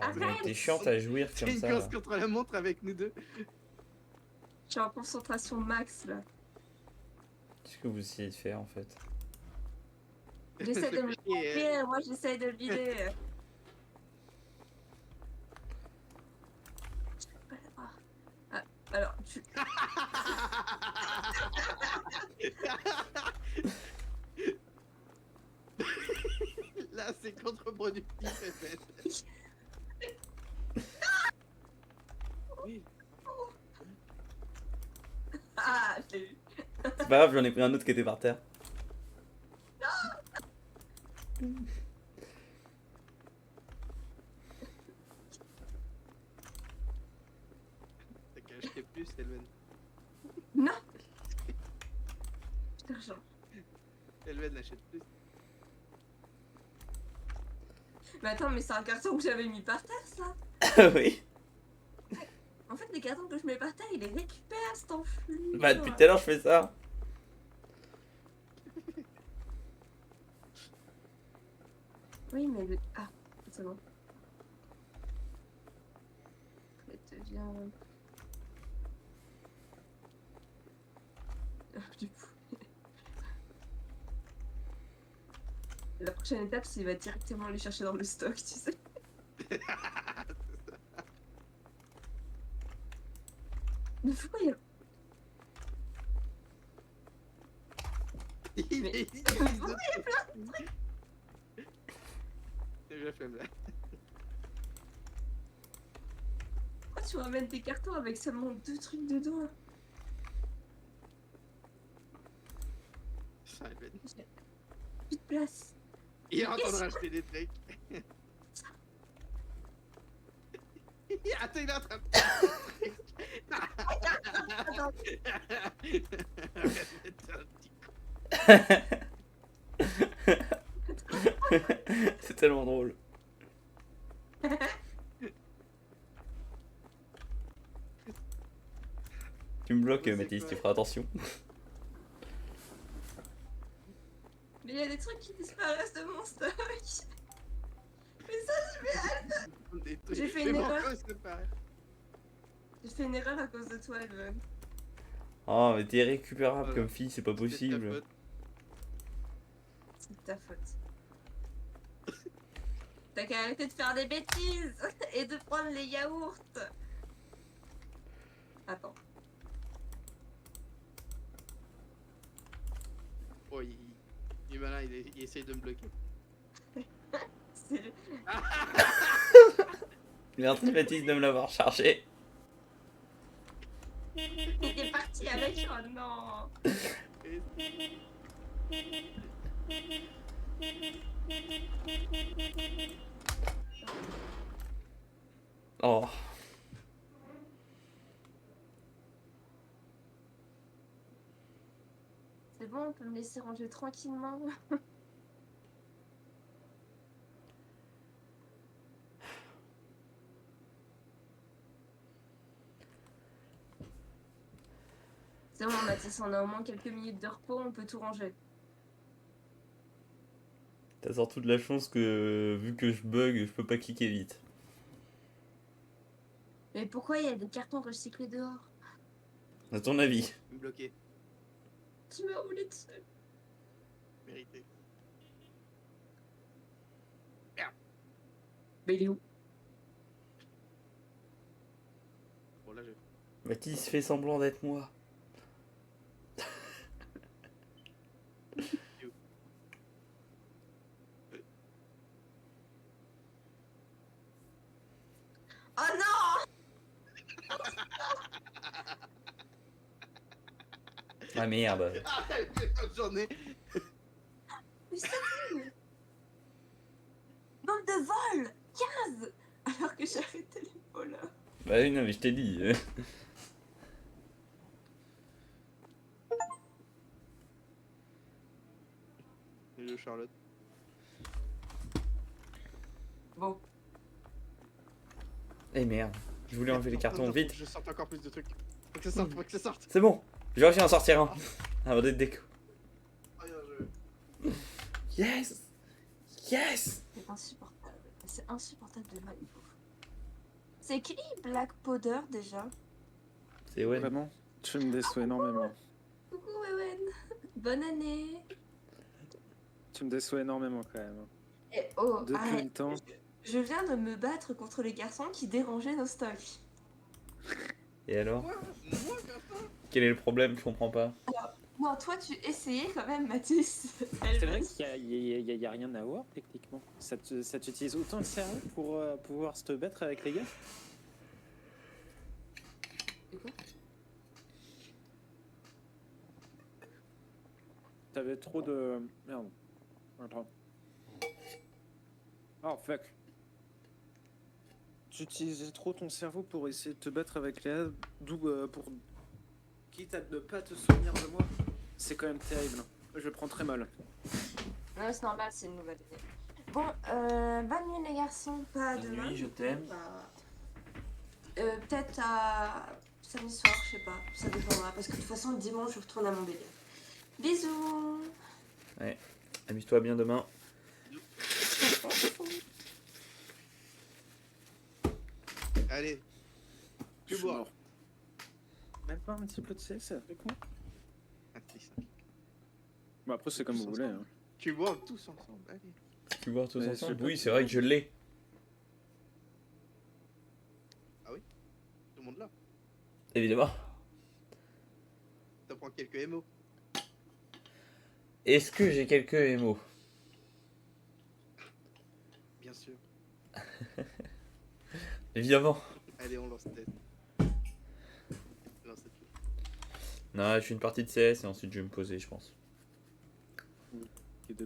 Ah, mais t'es chiante à jouir C'est comme une ça. course contre la montre avec nous deux. Je suis en concentration max là. Qu'est-ce que vous essayez de faire en fait? J'essaie de me Ça fait chier, tromper, moi j'essaie de le vider. Je peux pas l'avoir. Ah, alors, tu... Là, c'est contre-productif, FF. Oui. Ah, je l'ai eu. C'est pas grave, j'en ai pris un autre qui était par terre. T'as qu'à acheter plus, Elven. Non. J'ai d'argent. Elven achète plus. Mais attends, mais c'est un carton que j'avais mis par terre, ça. Ah oui. En fait, les cartons que je mets par terre, il les récupère, cet enflure. Bah depuis tout à l'heure je fais ça. Oui, mais le... Ah, c'est bon. Elle devient... Ah, du coup... La prochaine étape, c'est qu'il va directement les chercher dans le stock, tu sais. Mais pourquoi il y a... Il Mais- est Pourquoi il y a plein de trucs? déjà fait là. Pourquoi tu ramènes des cartons avec seulement 2 trucs dedans? Ça, Elven. Plus de place. Il est en train de racheter des trucs. Attends, il est en train de... C'est tellement drôle. Tu me bloques, C'est Mathis, quoi? tu feras attention. Mais il y a des trucs qui disparaissent de mon stock. Mais ça, Des trucs. J'ai fait Mais une bon, erreur. c'est pareil. j'ai fait une erreur à cause de toi, Elven. Oh, mais t'es récupérable Voilà. comme fille, c'est pas C'est de ta possible. faute. C'est de ta faute. T'as qu'à arrêter de faire des bêtises et de prendre les yaourts. Attends. Oh, il est malin, il essaye de me bloquer. C'est... Merci Mathis de me l'avoir chargé. Il est parti avec... Oh non. Oh. C'est bon, on peut me laisser ranger tranquillement. C'est bon, Mathis, on a au moins quelques minutes de repos, on peut tout ranger. T'as surtout de la chance que, vu que je bug, je peux pas cliquer vite. Mais pourquoi il y a des cartons recyclés dehors? À ton avis? Me bloquer. Tu m'as roulé dessus. Vérité. Mais il est où? Bon, là, je... Mathis fait semblant d'être moi. Oh non! Ah merde. Ah, j'en ai. Mais c'est nul! Nombre de vols! 15! Alors que j'ai arrêté les voleurs. Bah oui, non mais je t'ai dit. Le Charlotte. Bon, Eh merde. Je voulais enlever les cartons Faut vite. que je sorte encore plus de trucs. Faut que ça sorte, faut que ça sorte. C'est bon. J'ai réussi à en sortir un. Avant d'être déco. Ah, bien joué. Yes. Yes. C'est insupportable. C'est insupportable de mal. C'est qui Black Powder déjà? C'est ouais. Vraiment, tu me déçois énormément. Coucou Wewen. Bonne année. Tu me déçois énormément quand même. Et oh, Depuis arrête. le temps. Je viens de me battre contre les garçons qui dérangeaient nos stocks. Et alors? Moi, garçon. Quel est le problème? Je comprends pas. Non, toi tu essayais quand même, Mathis. C'est vrai qu'il y a rien à voir techniquement. Ça t'utilise autant le cerveau pour pouvoir se battre avec les gars? De quoi? T'avais trop de... Merde. Attends. Oh fuck. Tu utilisais trop ton cerveau pour essayer de te battre avec les gars, d'où pour... Quitte à ne pas te souvenir de moi. C'est quand même terrible. Je prends très mal. Non, c'est normal, c'est une nouvelle année. Bon, bonne nuit les garçons, pas demain. je t'aime. Bah, peut-être à samedi soir, je sais pas, ça dépendra. Parce que de toute façon, le dimanche, je retourne à mon délire. Bisous. Amuse-toi bien demain. Allez. Je Tu suis bois. mort. Même pas un petit peu de CS avec moi? Ah, c'est ça. Bon après c'est comme vous voulez. Hein. Tu bois tous ensemble. Allez. Tu vois tous Mais ensemble? je sais Oui, pas. c'est vrai que je l'ai. Tout le monde là. Évidemment. T'apprends quelques MO. Est-ce que j'ai quelques émos? Bien sûr. Évidemment. Allez, on lance tête. Lance tête. Non, je fais une partie de CS et ensuite je vais me poser, je pense. Et de